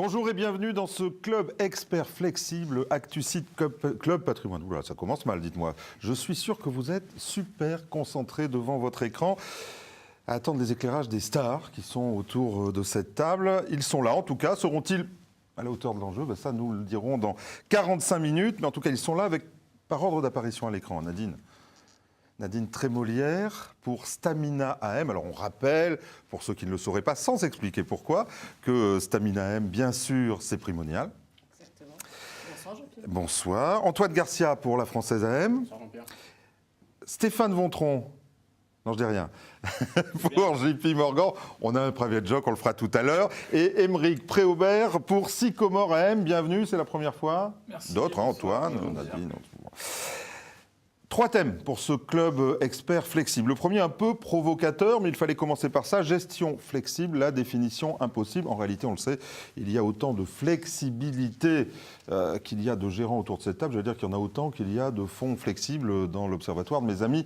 Bonjour et bienvenue dans ce club expert flexible, ActuSite Club Patrimoine. Oula, ça commence mal, dites-moi. Je suis sûr que vous êtes super concentrés devant votre écran à attendre les éclairages des stars qui sont autour de cette table. Ils sont là, en tout cas. Seront-ils à la hauteur de l'enjeu? Ça, nous le dirons dans 45 minutes. Mais en tout cas, ils sont là par ordre d'apparition à l'écran. Nadine Trémolière pour Stamina AM. Alors on rappelle, pour ceux qui ne le sauraient pas, sans expliquer pourquoi, que Stamina AM, bien sûr, c'est Primonial. Exactement. Bonsoir Jean-Pierre. Bonsoir. Antoine Garcia pour la Française AM. Bonsoir Jean-Pierre. Stéphane Vontron. Non, je dis rien. Pour JP Morgan, on a un private joke, on le fera tout à l'heure. Et Émeric Préaubert pour Sycomore AM. Bienvenue, c'est la première fois. Merci. D'autres, Antoine, Nadine. 3 thèmes pour ce club expert flexible. Le premier un peu provocateur, mais il fallait commencer par ça. Gestion flexible, la définition impossible. En réalité, on le sait, il y a autant de flexibilité qu'il y a de gérants autour de cette table. Je veux dire qu'il y en a autant qu'il y a de fonds flexibles dans l'observatoire de mes amis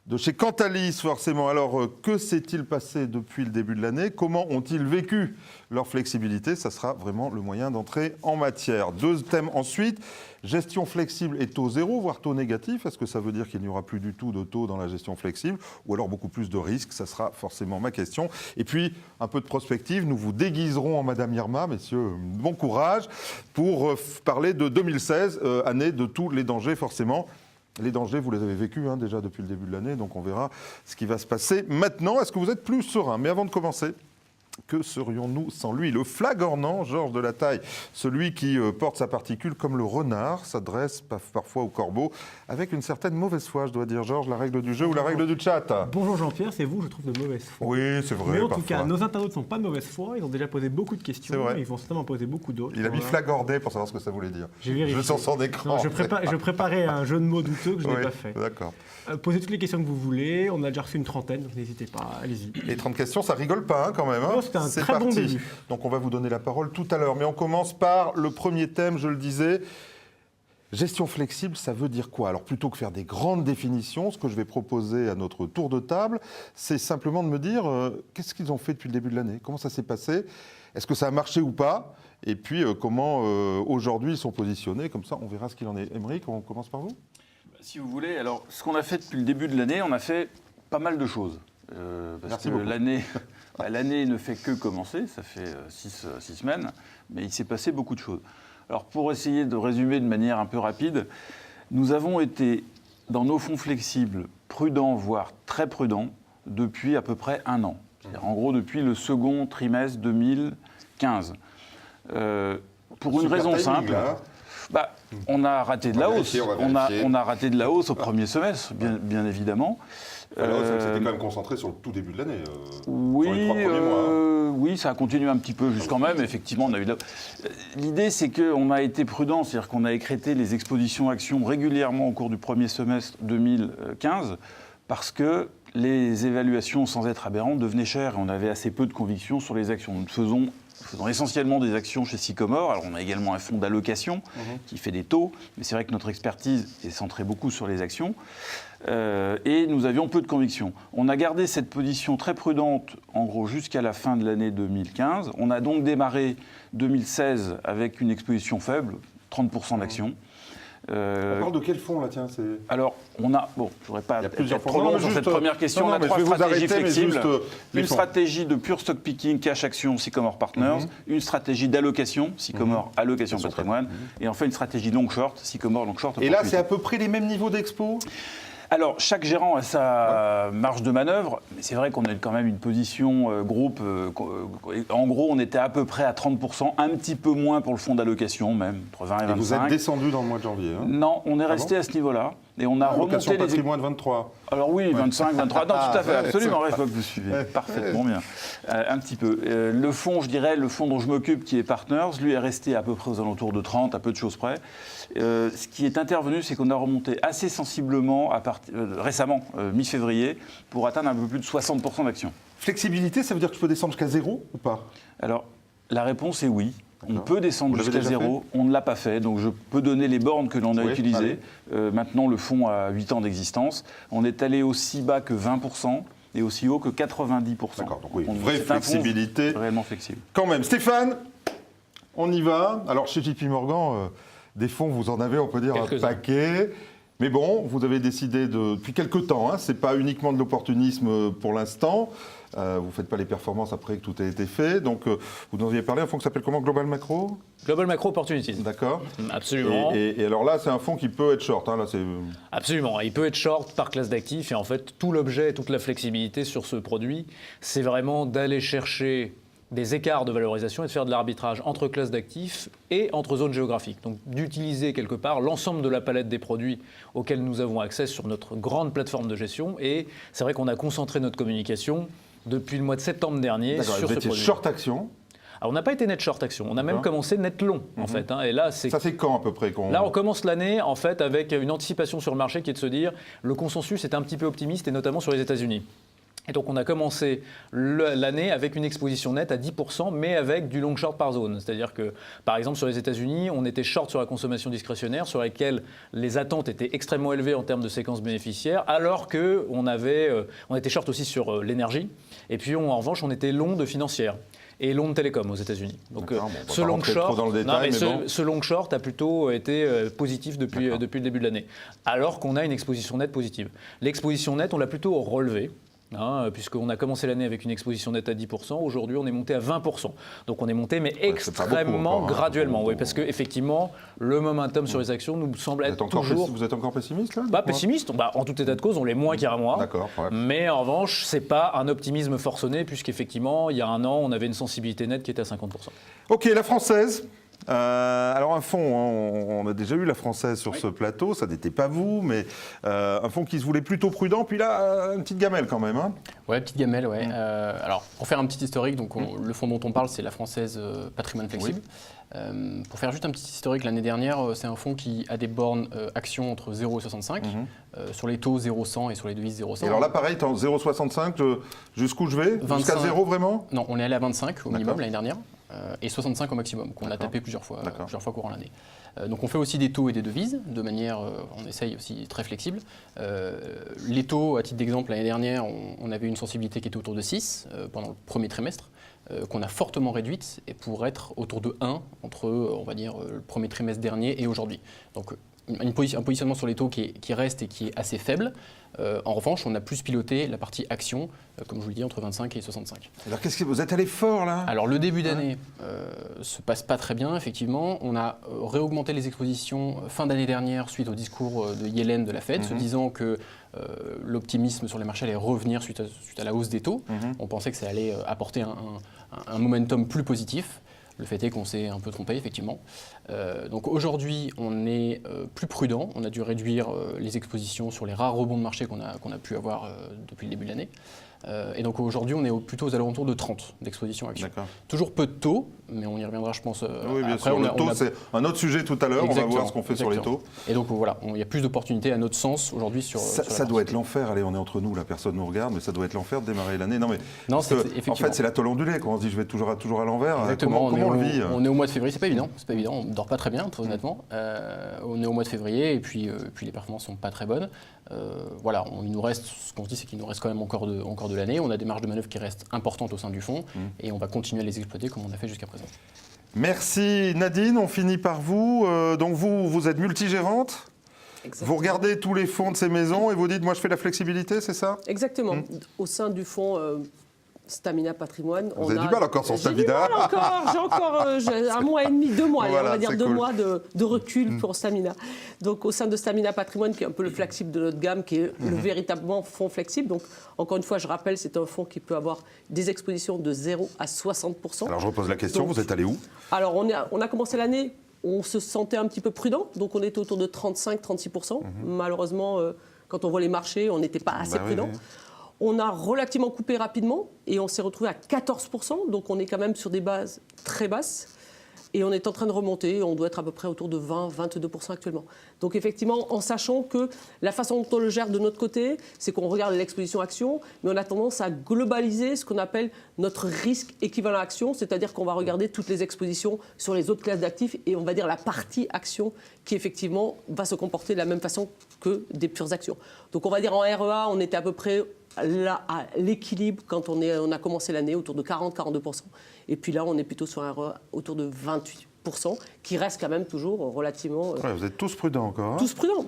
de chez Cantalis, forcément. Alors, que s'est-il passé depuis le début de l'année? Comment ont-ils vécu leur flexibilité? Ça sera vraiment le moyen d'entrer en matière. 2 thèmes ensuite. Gestion flexible et taux zéro, voire taux négatif. Est-ce que ça veut dire qu'il n'y aura plus du tout de taux dans la gestion flexible? Ou alors beaucoup plus de risques? Ça sera forcément ma question. Et puis, un peu de prospective. Nous vous déguiserons en Madame Irma, messieurs, bon courage, pour parler de 2016, année de tous les dangers, forcément. Les dangers, vous les avez vécus déjà depuis le début de l'année, donc on verra ce qui va se passer maintenant. Est-ce que vous êtes plus serein? Mais avant de commencer, que serions-nous sans lui? Le flagornant, Georges Delataille, celui qui porte sa particule comme le renard, s'adresse parfois au corbeau, avec une certaine mauvaise foi, je dois dire. Georges, la règle du jeu ou la règle du chat? Bonjour Jean-Pierre, c'est vous, je trouve, de mauvaise foi. Oui, c'est vrai. Mais en parfois. tout cas, nos internautes ne sont pas de mauvaise foi, ils ont déjà posé beaucoup de questions, C'est vrai. ils vont certainement poser beaucoup d'autres. Il a mis flagorné pour savoir ce que ça voulait dire. J'ai vérifié. Je sens son écran. Non, je préparais un jeu de mots douteux que je n'ai Oui, pas fait. d'accord. Posez toutes les questions que vous voulez, on a déjà reçu une trentaine, donc n'hésitez pas, allez-y. Les 30 questions, ça rigole pas quand même. Non, c'était un C'est très bon parti. début. Donc on va vous donner la parole tout à l'heure. Mais on commence par le premier thème, je le disais. Gestion flexible, ça veut dire quoi? Alors plutôt que faire des grandes définitions, ce que je vais proposer à notre tour de table, c'est simplement de me dire qu'est-ce qu'ils ont fait depuis le début de l'année? Comment ça s'est passé? Est-ce que ça a marché ou pas? Et puis comment aujourd'hui ils sont positionnés? Comme ça, on verra ce qu'il en est. Émeric, on commence par vous? Si vous voulez, alors ce qu'on a fait depuis le début de l'année, on a fait pas mal de choses. Parce Merci que beaucoup. l'année ne fait que commencer, ça fait 6 semaines, mais il s'est passé beaucoup de choses. Alors pour essayer de résumer de manière un peu rapide, nous avons été dans nos fonds flexibles prudents, voire très prudents, depuis à peu près 1 an. C'est-à-dire en gros depuis le second trimestre 2015. Pour une raison simple. On a raté de la hausse. On a raté de la hausse au premier semestre, bien évidemment. C'était quand même concentré sur le tout début de l'année. Oui, sur les 3 premiers mois. Oui, ça a continué un petit peu jusqu'en même. Effectivement, on a eu l'idée, c'est qu'on a été prudent, c'est-à-dire qu'on a écrété les expositions actions régulièrement au cours du premier semestre 2015 parce que les évaluations, sans être aberrantes, devenaient chères et on avait assez peu de conviction sur les actions. Nous faisons essentiellement des actions chez Sycomore. Alors, on a également un fonds d'allocation qui fait des taux, mais c'est vrai que notre expertise est centrée beaucoup sur les actions. Et nous avions peu de conviction. On a gardé cette position très prudente, en gros, jusqu'à la fin de l'année 2015. On a donc démarré 2016 avec une exposition faible, 30% d'actions. On parle de quel fonds là, tiens? Alors, on a, je ne voudrais pas être trop long sur cette première question. Non, on a mais 3 je vais vous stratégies arrêter, mais flexibles. juste, Une stratégie de pure stock picking, cash action, Sycomore Partners. Une stratégie d'allocation, Sycomore Allocation Patrimoine. Et enfin, une stratégie long short, Sycomore Long Short. Et là, c'est à peu près les mêmes niveaux d'expo? Alors, chaque gérant a sa marge de manœuvre, mais c'est vrai qu'on a quand même une position groupe. En gros, on était à peu près à 30%, un petit peu moins pour le fonds d'allocation, même, entre 20 et 25. Et vous êtes descendu dans le mois de janvier? Non, on est resté à ce niveau-là. Et on a remonté les patrimoine 23. Alors oui, 25, 23. Non, tout à fait, absolument. Je vois que vous suivez parfaitement bien. Un petit peu. Le fonds, je dirais, le fonds dont je m'occupe, qui est Partners, lui est resté à peu près aux alentours de 30, à peu de choses près. Ce qui est intervenu, c'est qu'on a remonté assez sensiblement, récemment, mi-février, pour atteindre un peu plus de 60% d'actions. Flexibilité, ça veut dire que je peux descendre jusqu'à 0 ou pas? Alors, la réponse est oui. On peut Vous descendre l'avez jusqu'à déjà 0, on ne l'a pas fait, donc je peux donner les bornes que l'on a utilisées. Maintenant, le fonds a 8 ans d'existence. On est allé aussi bas que 20% et aussi haut que 90%. D'accord, donc oui, une vraie flexibilité. Réellement flexible. Quand même. Stéphane, On y va. Alors, chez JP Morgan, des fonds, vous en avez, on peut dire, un Quelques-uns. paquet. Mais bon, vous avez décidé depuis quelques temps, ce n'est pas uniquement de l'opportunisme pour l'instant. Vous ne faites pas les performances après que tout a été fait. Donc, vous nous aviez parlé, un fonds qui s'appelle comment, Global Macro? Global Macro Opportunities. D'accord. Absolument. Et alors là, c'est un fonds qui peut être short. Là, c'est... Absolument. Il peut être short par classe d'actifs. Et en fait, tout l'objet, toute la flexibilité sur ce produit, c'est vraiment d'aller chercher des écarts de valorisation et de faire de l'arbitrage entre classes d'actifs et entre zones géographiques. Donc d'utiliser quelque part l'ensemble de la palette des produits auxquels nous avons accès sur notre grande plateforme de gestion. Et c'est vrai qu'on a concentré notre communication depuis le mois de septembre dernier D'accord, sur vous ce étiez produit. short action. Alors on n'a pas été net short action, on a même D'accord. commencé net long en fait. Et là, c'est Ça, c'est quand à peu près qu'on... Là, on commence l'année en fait avec une anticipation sur le marché qui est de se dire le consensus est un petit peu optimiste et notamment sur les États-Unis. Et donc on a commencé l'année avec une exposition nette à 10%, mais avec du long short par zone. C'est-à-dire que, par exemple, sur les États-Unis, on était short sur la consommation discrétionnaire, sur laquelle les attentes étaient extrêmement élevées en termes de séquences bénéficiaires, alors qu'on était short aussi sur l'énergie. Et puis, en revanche, on était long de financière et long de télécom aux États-Unis. Donc, D'accord, bon, on va ce pas long rentrer short, trop dans le détail, mais bon. ce long short a plutôt été positif depuis le début de l'année, alors qu'on a une exposition nette positive. L'exposition nette, on l'a plutôt relevée. Puisqu'on a commencé l'année avec une exposition nette à 10%, aujourd'hui on est monté à 20%. Donc on est monté, mais extrêmement encore, graduellement. Oui, parce qu'effectivement, le momentum sur les actions nous semble être toujours... Vous êtes encore pessimiste, là? Pas pessimiste, en tout état de cause, on l'est moins qu'il y a un mois. D'accord, ouais. Mais en revanche, c'est pas un optimisme forcené, puisqu'effectivement, il y a un an, on avait une sensibilité nette qui était à 50%. Ok, la française. Alors un fonds, on a déjà eu la française sur ce plateau, ça n'était pas vous, mais un fonds qui se voulait plutôt prudent, puis là, une petite gamelle quand même. Ouais, petite gamelle, ouais. Alors, pour faire un petit historique, donc le fonds dont on parle, c'est la française Patrimoine Flexible. Pour faire juste un petit historique, l'année dernière, c'est un fonds qui a des bornes actions entre 0 et 65, sur les taux 0,100 et sur les devises 0,100. Et alors là, pareil, t'es en 0,65, jusqu'où je vais? Jusqu'à 0 vraiment? Non, on est allé à 25 au minimum D'accord. l'année dernière, et 65 au maximum, qu'on a D'accord. tapé plusieurs fois D'accord. courant l'année. Donc on fait aussi des taux et des devises, de manière, on essaye aussi très flexible. Les taux, à titre d'exemple, l'année dernière, on avait une sensibilité qui était autour de 6 pendant le premier trimestre, qu'on a fortement réduite, et pour être autour de 1 entre, on va dire, le premier trimestre dernier et aujourd'hui. Donc un positionnement sur les taux qui reste et qui est assez faible. En revanche, on a plus piloté la partie action, comme je vous le dis, entre 25 et 65. Alors qu'est-ce que vous êtes allé fort là? Alors le début d'année se passe pas très bien, effectivement. On a réaugmenté les expositions fin d'année dernière suite au discours de Yellen de la Fed, se disant que l'optimisme sur les marchés allait revenir suite à la hausse des taux. On pensait que ça allait apporter un momentum plus positif. Le fait est qu'on s'est un peu trompé, effectivement. Donc aujourd'hui, on est plus prudent. On a dû réduire les expositions sur les rares rebonds de marché qu'on a pu avoir depuis le début de l'année. Et donc aujourd'hui, on est plutôt aux alentours de 30 d'exposition action. D'accord. Toujours peu de taux, mais on y reviendra, je pense. Oui, bien après. sûr. Le taux, c'est un autre sujet tout à l'heure. On va voir ce qu'on fait sur les taux. Et donc voilà, il y a plus d'opportunités à notre sens aujourd'hui sur. Ça doit être l'enfer. Allez, on est entre nous, là, personne nous regarde, mais ça doit être l'enfer de démarrer l'année. Non, mais Non, parce que, effectivement. en fait, c'est la tôle ondulée. Quand on se dit je vais toujours à l'envers, Exactement, comment on le vit? on est au mois de février, c'est pas évident, on dort pas très bien, très honnêtement. On est au mois de février et puis les performances sont pas très bonnes. Voilà, il nous reste, ce qu'on se dit, c'est qu'il nous reste quand même encore de l'année. On a des marges de manœuvre qui restent importantes au sein du fonds et on va continuer à les exploiter comme on a fait jusqu'à présent. Merci Nadine, on finit par vous. Donc vous êtes multigérante. Exactement. Vous regardez tous les fonds de ces maisons et vous dites moi je fais la flexibilité, c'est ça? Exactement. Au sein du fonds Stamina Patrimoine, Vous avez du mal encore sur Stamina. J'ai encore un mois et demi, 2 mois, Voilà, on va dire c'est 2 cool. mois de recul pour Stamina. Donc au sein de Stamina Patrimoine, qui est un peu le flagship de notre gamme, qui est le véritablement fonds flexible. Donc encore une fois, je rappelle, c'est un fonds qui peut avoir des expositions de 0 à 60%. Alors je repose la question, Donc, vous êtes allé où? Alors on a commencé l'année, on se sentait un petit peu prudent, donc on était autour de 35-36%. Malheureusement, quand on voit les marchés, on n'était pas assez prudent. Oui. On a relativement coupé rapidement et on s'est retrouvé à 14%, donc on est quand même sur des bases très basses. Et on est en train de remonter, on doit être à peu près autour de 20-22% actuellement. Donc effectivement, en sachant que la façon dont on le gère de notre côté, c'est qu'on regarde l'exposition action, mais on a tendance à globaliser ce qu'on appelle notre risque équivalent action, c'est-à-dire qu'on va regarder toutes les expositions sur les autres classes d'actifs et on va dire la partie action qui effectivement va se comporter de la même façon que des pures actions. Donc on va dire en REA, on était à peu près là à l'équilibre quand on a commencé l'année autour de 40-42%. Et puis là, on est plutôt sur un ROE autour de 28%, qui reste quand même toujours relativement... Ouais, vous êtes tous prudents encore. Hein. Tous prudents.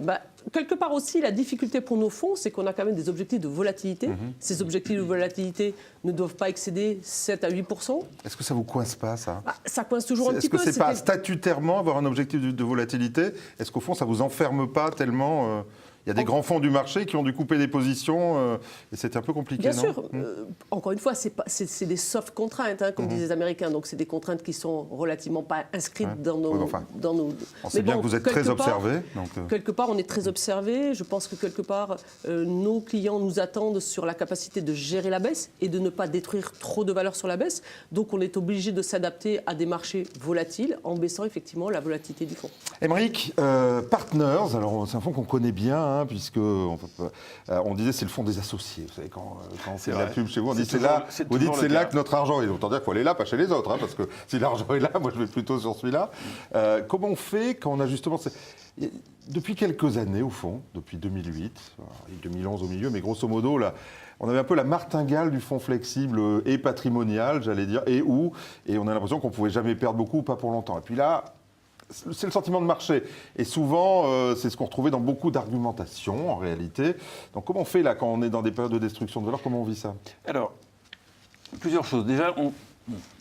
Quelque part aussi, la difficulté pour nos fonds, c'est qu'on a quand même des objectifs de volatilité. Ces objectifs de volatilité ne doivent pas excéder 7 à 8%. Est-ce que ça vous coince pas, ça? Ça coince toujours un petit peu. Est-ce que c'est pas statutairement avoir un objectif de volatilité? Est-ce qu'au fond, ça vous enferme pas tellement il y a des grands fonds du marché qui ont dû couper des positions et c'était un peu compliqué, Bien non? sûr. Encore une fois, c'est des soft contraintes, hein, comme disent les Américains. Donc, c'est des contraintes qui sont relativement pas inscrites dans nos... On sait bien que vous êtes très observé. Quelque part, on est très observé. Je pense que quelque part, nos clients nous attendent sur la capacité de gérer la baisse et de ne pas détruire trop de valeur sur la baisse. Donc, on est obligé de s'adapter à des marchés volatiles en baissant effectivement la volatilité du fonds. Aymeric, Partners, alors c'est un fonds qu'on connaît bien, hein, puisque on disait c'est le fonds des associés. Vous savez, quand c'est la pub chez vous, on dit c'est là que notre argent est. Autant dire qu'il faut aller là, pas chez les autres, hein, parce que si l'argent est là, moi je vais plutôt sur celui-là. Comment on fait quand on a justement... Depuis quelques années, au fond, depuis 2008, et 2011 au milieu, mais grosso modo, là, on avait un peu la martingale du fonds flexible et patrimonial, j'allais dire, et on a l'impression qu'on ne pouvait jamais perdre beaucoup, pas pour longtemps. Et puis là, c'est le sentiment de marché. Et souvent, c'est ce qu'on retrouvait dans beaucoup d'argumentations, en réalité. Donc comment on fait, là, quand on est dans des périodes de destruction de valeur, comment on vit ça? Alors, plusieurs choses. Déjà,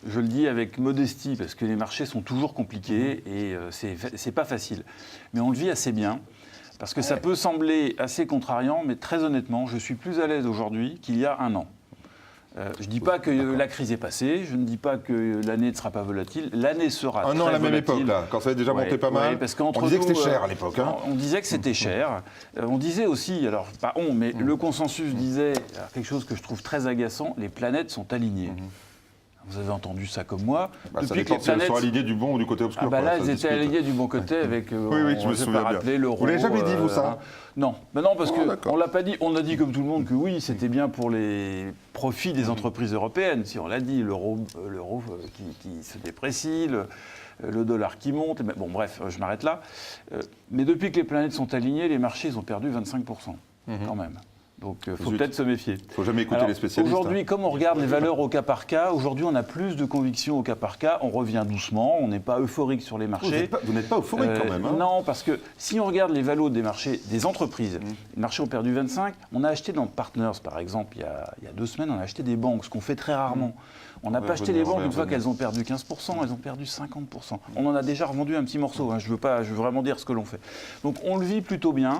je le dis avec modestie, parce que les marchés sont toujours compliqués et c'est pas facile. Mais on le vit assez bien, parce que ça peut sembler assez contrariant, mais très honnêtement, je suis plus à l'aise aujourd'hui qu'il y a un an. Je ne dis pas que la crise est passée, je ne dis pas que l'année ne sera pas volatile. L'année sera très volatile. Un an à la même époque, là, quand ça avait déjà monté pas mal. Parce on disait que c'était cher à l'époque. Hein. On disait que c'était cher. On disait aussi, alors pas on, mais le consensus disait quelque chose que je trouve très agaçant, les planètes sont alignées. Vous avez entendu ça comme moi. Ça dépend si elles sont alignées du bon ou du côté obscur. Là, elles étaient alignées du bon côté avec, oui, je me souviens bien. l'euro. Vous l'avez jamais dit, vous, ça? Non. Non, parce qu'on ne l'a pas dit. On a dit comme tout le monde que oui, c'était bien pour les profits des entreprises européennes. Si on l'a dit, l'euro qui se déprécie, le dollar qui monte. Bon, bref, je m'arrête là. Mais depuis que les planètes sont alignées, les marchés ils ont perdu 25%, quand même. Donc, il faut peut-être se méfier. Il ne faut jamais écouter les spécialistes. Aujourd'hui, comme on regarde les valeurs au cas par cas, aujourd'hui, on a plus de conviction au cas par cas. On revient doucement, on n'est pas euphorique sur les marchés. Vous n'êtes pas euphorique quand même. Hein. Non, parce que si on regarde les valeurs des marchés, des entreprises, les marchés ont perdu 25. On a acheté dans Partners, par exemple, il y a 2 semaines, on a acheté des banques, ce qu'on fait très rarement. On n'a pas acheté les banques une fois qu'elles ont perdu 15%, elles ont perdu 50%. On en a déjà revendu un petit morceau. Hein. Je veux vraiment dire ce que l'on fait. Donc, on le vit plutôt bien.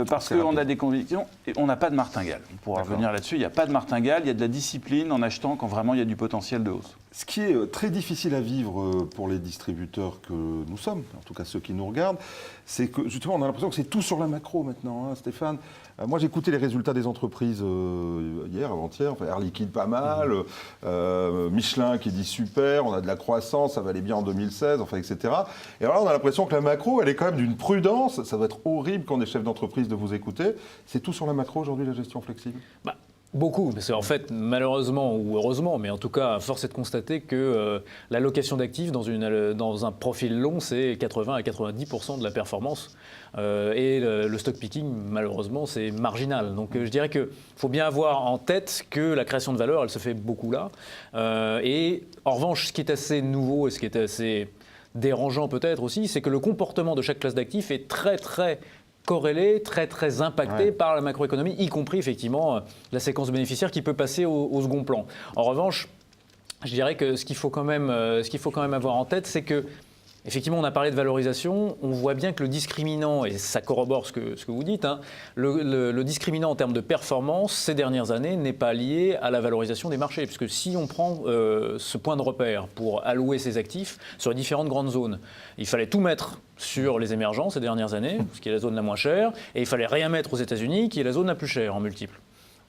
Parce qu'on a des convictions et on n'a pas de martingale. On pourra revenir là-dessus. Il n'y a pas de martingale, il y a de la discipline en achetant quand vraiment il y a du potentiel de hausse. Ce qui est très difficile à vivre pour les distributeurs que nous sommes, en tout cas ceux qui nous regardent, c'est que justement on a l'impression que c'est tout sur la macro maintenant, hein, Stéphane. Moi j'ai écouté les résultats des entreprises hier, avant-hier, Air Liquide pas mal, Michelin qui dit super, on a de la croissance, ça va aller bien en 2016, enfin etc. Et alors là on a l'impression que la macro elle est quand même d'une prudence, ça doit être horrible quand on est chef d'entreprise de vous écouter. C'est tout sur la macro aujourd'hui la gestion flexible? Beaucoup, parce qu'en fait, malheureusement ou heureusement, mais en tout cas, force est de constater que l'allocation d'actifs dans un profil long, c'est 80 à 90% de la performance. Et le stock picking, malheureusement, c'est marginal. Donc je dirais qu'il faut bien avoir en tête que la création de valeur, elle se fait beaucoup là. Et en revanche, ce qui est assez nouveau et ce qui est assez dérangeant peut-être aussi, c'est que le comportement de chaque classe d'actifs est très très corrélé, très très impacté par la macroéconomie, y compris effectivement la séquence bénéficiaire qui peut passer au second plan. En revanche, je dirais que ce qu'il faut quand même avoir en tête, c'est que effectivement, on a parlé de valorisation, on voit bien que le discriminant, et ça corrobore ce que vous dites, hein, le discriminant en termes de performance ces dernières années n'est pas lié à la valorisation des marchés, puisque si on prend ce point de repère pour allouer ses actifs sur les différentes grandes zones, il fallait tout mettre sur les émergents ces dernières années, ce qui est la zone la moins chère, et il fallait rien mettre aux États-Unis, qui est la zone la plus chère en multiple.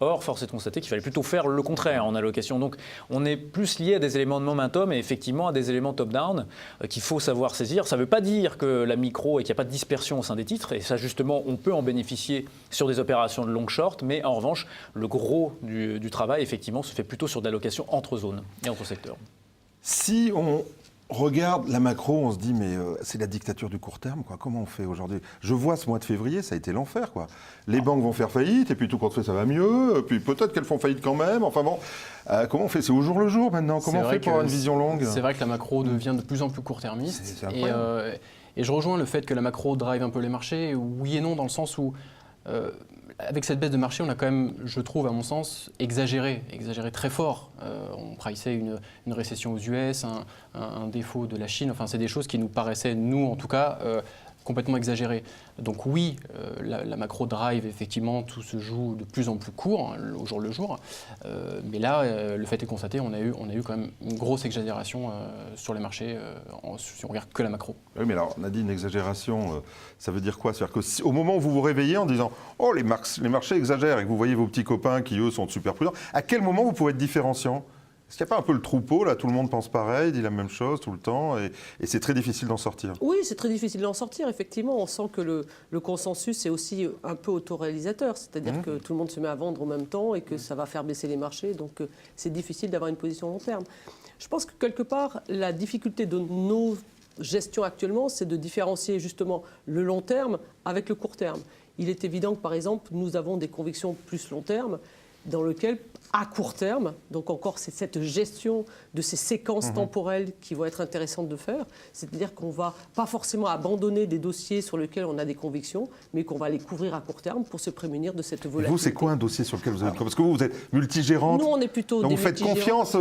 Or, force est de constater qu'il fallait plutôt faire le contraire en allocation. Donc, on est plus lié à des éléments de momentum et effectivement à des éléments top-down qu'il faut savoir saisir. Ça ne veut pas dire que la micro et qu'il n'y a pas de dispersion au sein des titres. Et ça, justement, on peut en bénéficier sur des opérations de long short. Mais en revanche, le gros du travail, effectivement, se fait plutôt sur de l'allocation entre zones et entre secteurs. Si on regarde la macro, on se dit mais c'est la dictature du court terme, quoi. Comment on fait aujourd'hui? Je vois ce mois de février, ça a été l'enfer, quoi. Les banques vont faire faillite et puis tout compte fait ça va mieux, puis peut-être qu'elles font faillite quand même. Enfin bon, comment on fait? C'est au jour le jour maintenant. Comment on fait pour avoir une vision longue? C'est vrai que la macro devient de plus en plus court-termiste. C'est incroyable. Et je rejoins le fait que la macro drive un peu les marchés, oui et non, dans le sens où avec cette baisse de marché, on a quand même, je trouve, à mon sens, exagéré très fort. On priçait une récession aux US, un défaut de la Chine. Enfin, c'est des choses qui nous paraissaient, nous en tout cas, complètement exagérées. Donc oui, la macro drive, effectivement, tout se joue de plus en plus court, hein, au jour le jour. Mais là, le fait est constaté, on a eu quand même une grosse exagération sur les marchés, si on regarde que la macro. Oui, mais alors, on a dit une exagération, ça veut dire quoi? C'est-à-dire qu'au moment où vous vous réveillez en disant « Oh, les marchés exagèrent » et que vous voyez vos petits copains qui, eux, sont super prudents, à quel moment vous pouvez être différenciant? Est-ce qu'il n'y a pas un peu le troupeau, là, tout le monde pense pareil, dit la même chose tout le temps, et c'est très difficile d'en sortir? Oui, c'est très difficile d'en sortir, effectivement. On sent que le consensus est aussi un peu autoréalisateur, c'est-à-dire que tout le monde se met à vendre en même temps et que ça va faire baisser les marchés, donc c'est difficile d'avoir une position long terme. Je pense que quelque part, la difficulté de nos gestions actuellement, c'est de différencier justement le long terme avec le court terme. Il est évident que, par exemple, nous avons des convictions plus long terme, dans lequel, à court terme, donc encore c'est cette gestion de ces séquences temporelles qui vont être intéressantes de faire, c'est-à-dire qu'on ne va pas forcément abandonner des dossiers sur lesquels on a des convictions, mais qu'on va les couvrir à court terme pour se prémunir de cette volatilité. Vous, c'est quoi un dossier sur lequel vous avez... Parce que vous êtes multigérante. Nous, on est plutôt donc des vous faites multigérants. confiance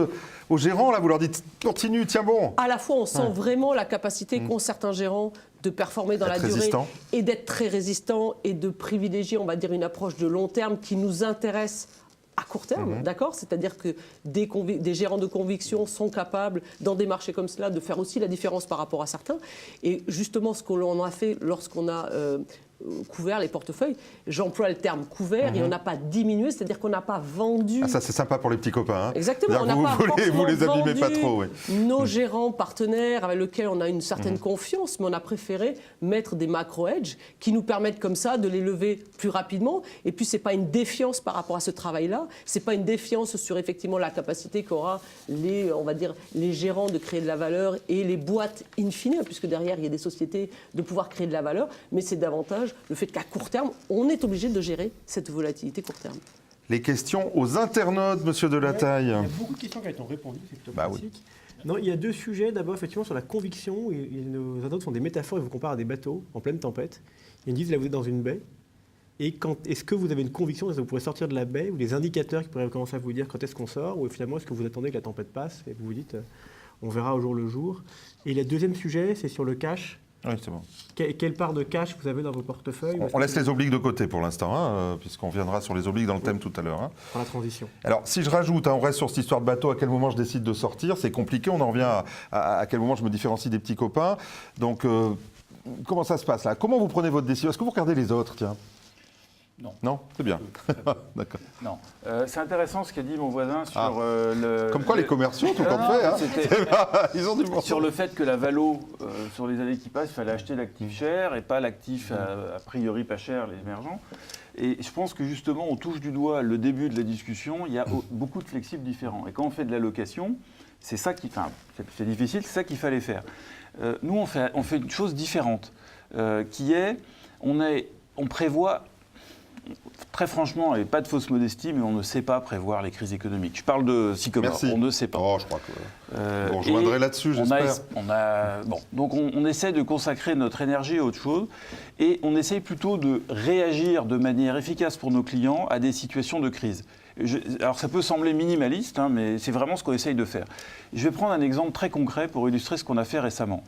aux gérants, là, vous leur dites « Continue, tiens bon ». À la fois, on sent vraiment la capacité qu'ont certains gérants de performer dans la durée résistant. et d'être très résistants et de privilégier, on va dire, une approche de long terme qui nous intéresse à court terme, d'accord? C'est-à-dire que des gérants de conviction sont capables, dans des marchés comme cela, de faire aussi la différence par rapport à certains. Et justement, ce qu'on a fait lorsqu'on a couvert les portefeuilles, j'emploie le terme couvert et on n'a pas diminué, c'est-à-dire qu'on n'a pas vendu... Ah, ça, c'est sympa pour les petits copains. Hein. Exactement, on n'a pas vous les abîmez vendu pas trop. Oui. nos gérants partenaires avec lesquels on a une certaine confiance, mais on a préféré mettre des macro-hedges qui nous permettent comme ça de les lever plus rapidement. Et puis, ce n'est pas une défiance par rapport à ce travail-là, ce n'est pas une défiance sur effectivement la capacité qu'aura on va dire, les gérants de créer de la valeur et les boîtes in fine, puisque derrière, il y a des sociétés de pouvoir créer de la valeur, mais c'est davantage le fait qu'à court terme, on est obligé de gérer cette volatilité court terme. Les questions aux internautes, monsieur Delataille. Il y a beaucoup de questions qui ont répondu, c'est plutôt pratique. Oui. Non, il y a deux sujets. D'abord, effectivement, sur la conviction. Nos internautes font des métaphores, ils vous comparent à des bateaux en pleine tempête. Ils disent, là, vous êtes dans une baie. Et est-ce que vous avez une conviction, est-ce que vous pourrez sortir de la baie, ou des indicateurs qui pourraient commencer à vous dire quand est-ce qu'on sort, ou finalement, est-ce que vous attendez que la tempête passe et vous vous dites, on verra au jour le jour. Et le deuxième sujet, c'est sur le cash. Oui, c'est bon. Quelle part de cash vous avez dans vos portefeuilles? On laisse les obliques de côté pour l'instant, hein, puisqu'on viendra sur les obliques dans le thème tout à l'heure. Hein. Pour la transition. Alors, si je rajoute, on reste sur cette histoire de bateau, à quel moment je décide de sortir, c'est compliqué, on en revient à quel moment je me différencie des petits copains. Donc, comment ça se passe là? Comment vous prenez votre décision? Est-ce que vous regardez les autres, tiens? Non. Non? C'est bien. D'accord. Non. C'est intéressant ce qu'a dit mon voisin sur le... Comme quoi les commerciaux, tout compte fait, hein. Ils ont du bon sur le fait que la valo, sur les années qui passent, il fallait acheter l'actif cher et pas l'actif a priori pas cher, les émergents. Et je pense que justement, on touche du doigt le début de la discussion, il y a beaucoup de flexibles différents. Et quand on fait de l'allocation, c'est ça qui... Enfin, c'est difficile, c'est ça qu'il fallait faire. Nous, on fait une chose différente, qui est, on prévoit... Très franchement, et pas de fausse modestie, mais on ne sait pas prévoir les crises économiques. Je parle de Sycomore, on ne sait pas. Oh, je crois que vous rejoindrez là-dessus, j'espère. Donc on essaie de consacrer notre énergie à autre chose, et on essaye plutôt de réagir de manière efficace pour nos clients à des situations de crise. Alors ça peut sembler minimaliste, hein, mais c'est vraiment ce qu'on essaye de faire. Je vais prendre un exemple très concret pour illustrer ce qu'on a fait récemment.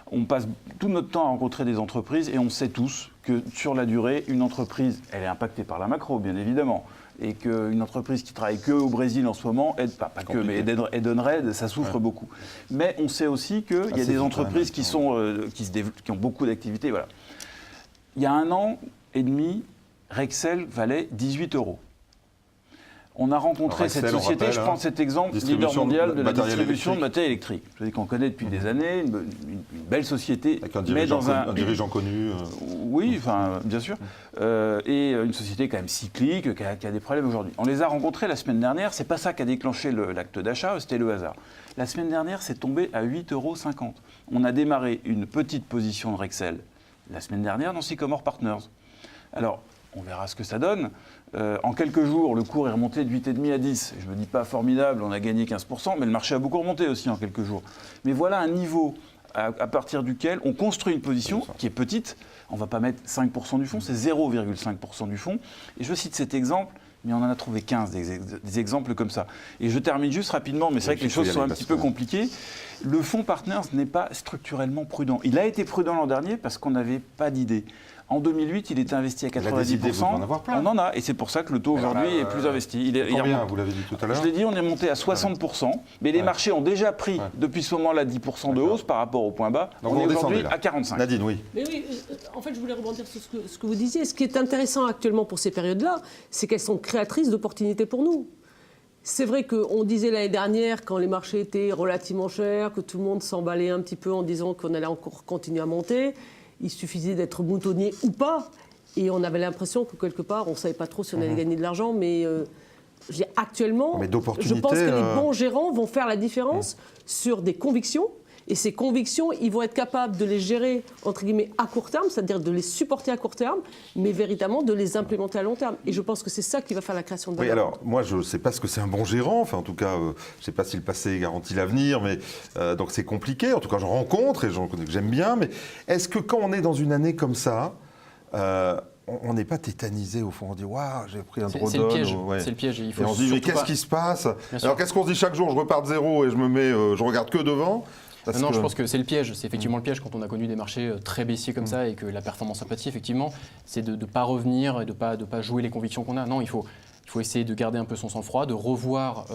On passe tout notre temps à rencontrer des entreprises et on sait tous que sur la durée, une entreprise, elle est impactée par la macro, bien évidemment. Et qu'une entreprise qui travaille que au Brésil en ce moment, Edenred, ça souffre beaucoup. Mais on sait aussi qu'il y a des entreprises qui ont beaucoup d'activités. Voilà. Il y a 1 an et demi, Rexel valait 18 €. On a rencontré Rexel, cette on société, rappelle, je prends cet exemple, leader distribution mondial de de la matériel distribution de électrique. matériel électrique. Je dis qu'on connaît depuis des années, une belle société, Avec un mais dirigeant, dans un dirigeant connu. Oui, enfin, bien sûr. Et une société quand même cyclique, qui a des problèmes aujourd'hui. On les a rencontrés la semaine dernière, c'est pas ça qui a déclenché l'acte d'achat, c'était le hasard. La semaine dernière, c'est tombé à 8,50 €. On a démarré une petite position de Rexel la semaine dernière dans Sycomore Partners. Alors, on verra ce que ça donne. En quelques jours, le cours est remonté de 8,5 à 10. Je ne me dis pas formidable, on a gagné 15%, mais le marché a beaucoup remonté aussi en quelques jours. Mais voilà un niveau à partir duquel on construit une position qui est petite. On ne va pas mettre 5% du fonds, c'est 0,5% du fonds. Et je cite cet exemple, mais on en a trouvé 15 des exemples comme ça. Et je termine juste rapidement, mais c'est vrai que les choses sont un petit peu compliquées. Le fonds Partners n'est pas structurellement prudent. Il a été prudent l'an dernier parce qu'on n'avait pas d'idée. En 2008, il était investi à 90%. On en a, et c'est pour ça que le taux aujourd'hui est plus investi. Combien, vous l'avez dit tout à l'heure? Je l'ai dit, on est monté à 60%, mais les marchés ont déjà pris depuis ce moment-là 10% de hausse par rapport au point bas. Donc on est aujourd'hui là. à 45%. Nadine, oui. Mais oui, en fait, je voulais rebondir sur ce que vous disiez. Ce qui est intéressant actuellement pour ces périodes-là, c'est qu'elles sont créatrices d'opportunités pour nous. C'est vrai qu'on disait l'année dernière, quand les marchés étaient relativement chers, que tout le monde s'emballait un petit peu en disant qu'on allait encore continuer à monter. Il suffisait d'être moutonnier ou pas. Et on avait l'impression que quelque part, on ne savait pas trop si on allait gagner de l'argent. Mais actuellement, je pense que les bons gérants vont faire la différence sur des convictions. Et ces convictions, ils vont être capables de les gérer, entre guillemets, à court terme, c'est-à-dire de les supporter à court terme, mais véritablement de les implémenter à long terme. Et je pense que c'est ça qui va faire la création de valeur. Oui, alors, moi, je ne sais pas ce que c'est un bon gérant. Enfin, en tout cas, je ne sais pas si le passé garantit l'avenir, mais donc c'est compliqué. En tout cas, j'en rencontre et j'en connais que j'aime bien. Mais est-ce que quand on est dans une année comme ça, on n'est pas tétanisé au fond? On dit, waouh, j'ai pris un drôle d'onne. C'est le piège. Il faut et on se dit, mais qu'est-ce qui se passe? Alors, qu'est-ce qu'on se dit chaque jour? Je repars de zéro et je regarde que devant. Non, je pense que c'est le piège. C'est effectivement le piège quand on a connu des marchés très baissiers comme ça et que la performance aplatie, effectivement, c'est de ne pas revenir et de pas jouer les convictions qu'on a. Non, il faut essayer de garder un peu son sang-froid, de revoir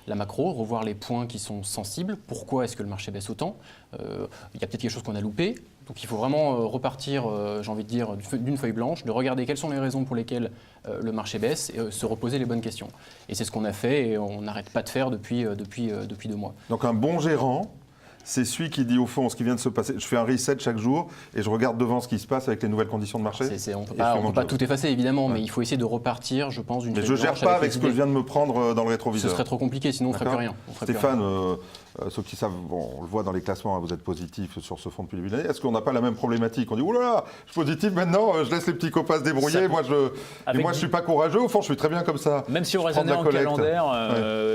la macro, revoir les points qui sont sensibles. Pourquoi est-ce que le marché baisse autant? Il y a peut-être quelque chose qu'on a loupé. Donc il faut vraiment repartir, j'ai envie de dire, d'une feuille blanche, de regarder quelles sont les raisons pour lesquelles le marché baisse et se reposer les bonnes questions. Et c'est ce qu'on a fait et on n'arrête pas de faire depuis 2 mois. Donc un bon gérant, c'est celui qui dit au fond ce qui vient de se passer. Je fais un reset chaque jour et je regarde devant ce qui se passe avec les nouvelles conditions de marché. On ne peut pas tout effacer évidemment, mais il faut essayer de repartir, je pense, d'une. Mais je ne gère pas avec ce que je viens de me prendre dans le rétroviseur. Ce serait trop compliqué, sinon on ne ferait plus rien. Stéphane, ceux qui savent, on le voit dans les classements, vous êtes positif sur ce fonds depuis le début de l'année. Est-ce qu'on n'a pas la même problématique? On dit, oulala, je suis positif maintenant, je laisse les petits copains se débrouiller. Moi, je ne suis pas courageux. Au fond, je suis très bien comme ça. Même si on raisonnait en calendaire,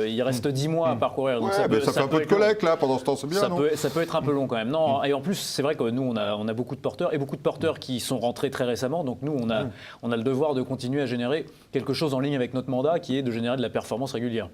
il reste 10 mois à parcourir. Donc ça fait un peu de collecte là, pendant ce temps, c'est bien. Ça peut être un peu long quand même. Non, et en plus, c'est vrai que nous, on a beaucoup de porteurs et beaucoup de porteurs qui sont rentrés très récemment. Donc nous, on a le devoir de continuer à générer quelque chose en ligne avec notre mandat, qui est de générer de la performance régulière.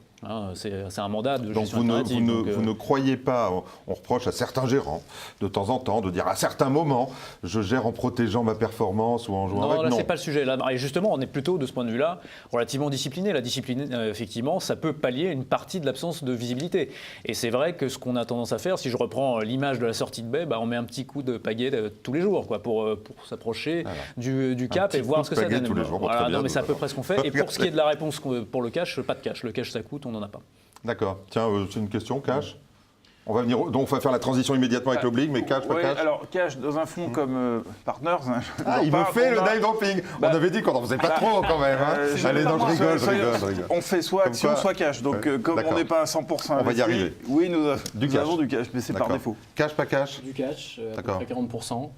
C'est un mandat de gestion alternative. Vous ne croyez pas, on reproche à certains gérants de temps en temps de dire à certains moments, je gère en protégeant ma performance ou en jouant avec. Non, là, c'est pas le sujet. Là, et justement, on est plutôt, de ce point de vue-là, relativement discipliné. La discipline, effectivement, ça peut pallier une partie de l'absence de visibilité. Et c'est vrai que ce qu'on a tendance à faire, si je reprends l'image de la sortie de baie, on met un petit coup de pagaie tous les jours pour s'approcher du cap et voir ce que ça donne. Mais c'est à peu près ce qu'on fait. Et pour ce qui est de la réponse pour le cash, pas de cash. Le cash, ça coûte, on n'en a pas. D'accord. Tiens, c'est une question, cash. On va venir, donc on va faire la transition immédiatement avec l'oblig, mais cash, pas cash. Alors cash dans un fonds comme Partners. Il me fait le name dropping. On avait dit qu'on n'en faisait pas trop quand même. Allez, non, je rigole. On fait soit action, soit cash. Donc comme on n'est pas à 100% on va y arriver. Oui, nous avons du cash, mais c'est par défaut. Cash, pas cash? Du cash, à peu près 40%,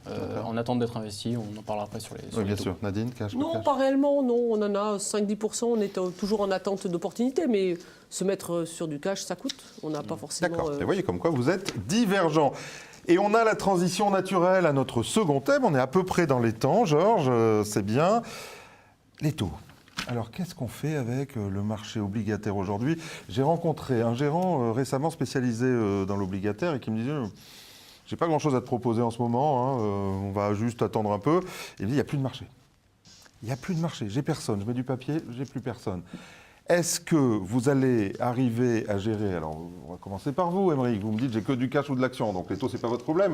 en attente d'être investi. On en parlera après sur les. Oui, bien sûr. Nadine, cash, pas cash? Non, pas réellement. Non, on en a 5-10%. On est toujours en attente d'opportunités, mais se mettre sur du cash, ça coûte. On n'a pas forcément. D'accord. Et vous voyez comme quoi vous êtes divergents. Et on a la transition naturelle à notre second thème. On est à peu près dans les temps, Georges, c'est bien. Les taux. Alors, qu'est-ce qu'on fait avec le marché obligataire aujourd'hui? J'ai rencontré un gérant récemment spécialisé dans l'obligataire et qui me disait j'ai pas grand-chose à te proposer en ce moment, on va juste attendre un peu. Il me dit il n'y a plus de marché. Il n'y a plus de marché, j'ai personne. Je mets du papier, j'ai plus personne. Est-ce que vous allez arriver à gérer, alors on va commencer par vous, Aymeric, vous me dites j'ai que du cash ou de l'action, donc les taux c'est pas votre problème,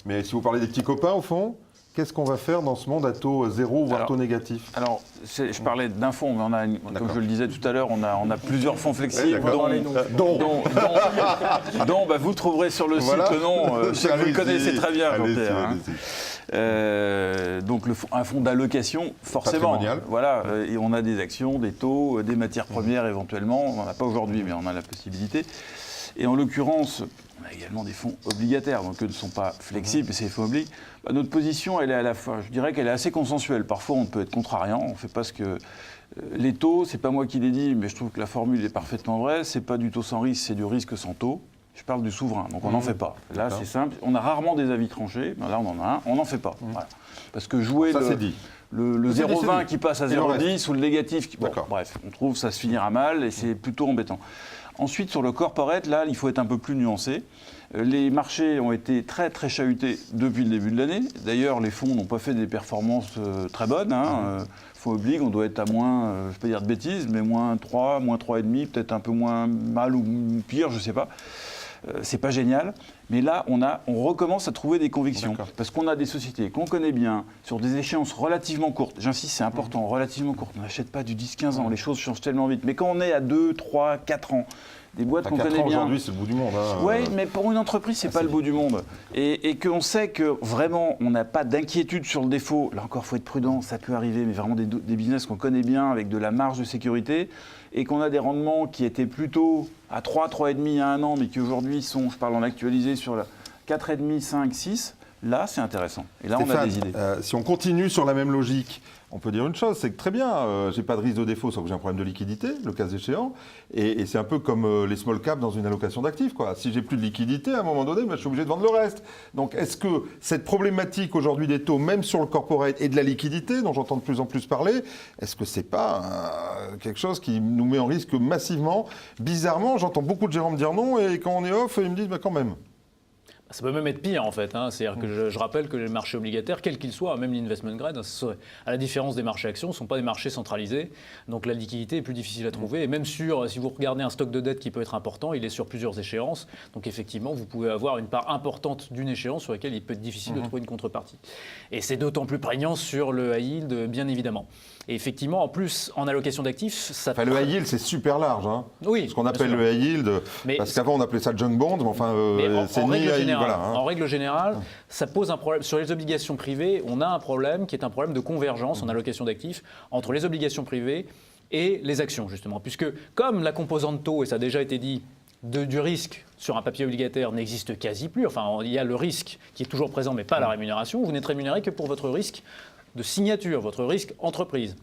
mais si vous parlez des petits copains au fond, qu'est-ce qu'on va faire dans ce monde à taux zéro, voire taux négatif? Alors, je parlais d'un fonds, mais comme je le disais tout à l'heure, on a plusieurs fonds flexibles, dont vous trouverez sur le site le nom, je sais que vous le connaissez très bien, Jean-Pierre. Donc un fonds d'allocation, forcément. Voilà, et on a des actions, des taux, des matières premières éventuellement. On n'en a pas aujourd'hui, mais on a la possibilité. Et en l'occurrence, on a également des fonds obligataires, donc eux ne sont pas flexibles, et c'est des fonds obliques. Notre position, elle est à la fois, je dirais qu'elle est assez consensuelle. Parfois, on peut être contrariant, on ne fait pas ce que... Les taux, c'est pas moi qui l'ai dit, mais je trouve que la formule est parfaitement vraie. C'est pas du taux sans risque, c'est du risque sans taux. Je parle du souverain, donc on n'en fait pas. Là, c'est simple. On a rarement des avis tranchés. Là, on en a un. On n'en fait pas. Voilà. Parce que jouer le 0,20 qui passe à 0,10 ou le négatif, bref, on trouve que ça se finira mal et c'est plutôt embêtant. Ensuite, sur le corporate, là, il faut être un peu plus nuancé. Les marchés ont été très, très chahutés depuis le début de l'année. D'ailleurs, les fonds n'ont pas fait des performances très bonnes. Fonds obliques, on doit être à moins, je ne vais pas dire de bêtises, mais moins 3, moins 3,5, peut-être un peu moins mal ou pire, je ne sais pas. C'est pas génial, mais là, on recommence à trouver des convictions. Parce qu'on a des sociétés qu'on connaît bien, sur des échéances relativement courtes. J'insiste, c'est important, relativement courtes. On n'achète pas du 10-15 ans, les choses changent tellement vite. Mais quand on est à 2, 3, 4 ans, des boîtes qu'on connaît bien. Aujourd'hui, c'est le bout du monde. Oui, mais pour une entreprise, c'est pas le bout du monde. Et qu'on sait que vraiment, on n'a pas d'inquiétude sur le défaut. Là encore, il faut être prudent, ça peut arriver, mais vraiment des business qu'on connaît bien, avec de la marge de sécurité, et qu'on a des rendements qui étaient plutôt à 3, 3,5 il y a un an, mais qui aujourd'hui sont, je parle en actualisé, sur la 4,5, 5, 6. Là, c'est intéressant. Et là, Stéphane, on a des idées. Si on continue sur la même logique, on peut dire une chose, c'est que très bien, j'ai pas de risque de défaut, sauf que j'ai un problème de liquidité, le cas échéant. Et c'est un peu comme les small caps dans une allocation d'actifs, quoi. Si j'ai plus de liquidité, à un moment donné, je suis obligé de vendre le reste. Donc, est-ce que cette problématique aujourd'hui des taux, même sur le corporate, et de la liquidité, dont j'entends de plus en plus parler, est-ce que c'est pas quelque chose qui nous met en risque massivement? Bizarrement, j'entends beaucoup de gérants me dire non, et quand on est off, ils me disent quand même. Ça peut même être pire en fait. C'est-à-dire que je rappelle que les marchés obligataires, quels qu'ils soient, même l'investment grade, à la différence des marchés actions, ne sont pas des marchés centralisés. Donc la liquidité est plus difficile à trouver. Et même si vous regardez un stock de dette qui peut être important, il est sur plusieurs échéances. Donc effectivement, vous pouvez avoir une part importante d'une échéance sur laquelle il peut être difficile de trouver une contrepartie. Et c'est d'autant plus prégnant sur le high yield, bien évidemment. Et effectivement, en plus, en allocation d'actifs, ça... le high yield, c'est super large. Oui, ce qu'on appelle le high yield, parce qu'avant on appelait ça junk bond, mais enfin, c'est ni high yield. En règle générale, ça pose un problème. Sur les obligations privées, on a un problème qui est un problème de convergence en allocation d'actifs entre les obligations privées et les actions, justement. Puisque comme la composante taux, et ça a déjà été dit, du risque sur un papier obligataire n'existe quasi plus, enfin il y a le risque qui est toujours présent mais pas la rémunération, vous n'êtes rémunéré que pour votre risque de signature, votre risque entreprise.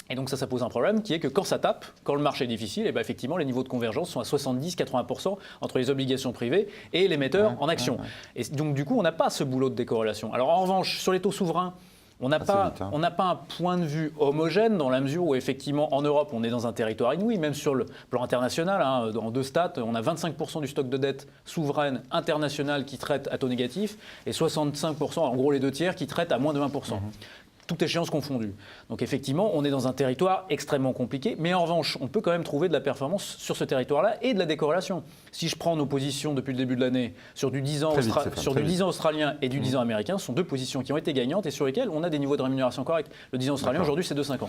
Et donc ça pose un problème qui est que quand ça tape, quand le marché est difficile, et bien effectivement les niveaux de convergence sont à 70-80% entre les obligations privées et l'émetteur en actions. Et donc du coup on n'a pas ce boulot de décorrélation. Alors en revanche sur les taux souverains, on n'a pas un point de vue homogène dans la mesure où effectivement en Europe on est dans un territoire inouï, même sur le plan international, en deux stats, on a 25% du stock de dette souveraine internationale qui traite à taux négatif et 65%, en gros les 2/3, qui traitent à moins de 20%. Toutes échéances confondues. Donc effectivement, on est dans un territoire extrêmement compliqué, mais en revanche, on peut quand même trouver de la performance sur ce territoire-là et de la décorrélation. Si je prends nos positions depuis le début de l'année sur du 10 ans, du 10 ans australien et du 10 ans américain, ce sont deux positions qui ont été gagnantes et sur lesquelles on a des niveaux de rémunération corrects. Le 10 ans australien, aujourd'hui, c'est 2,50.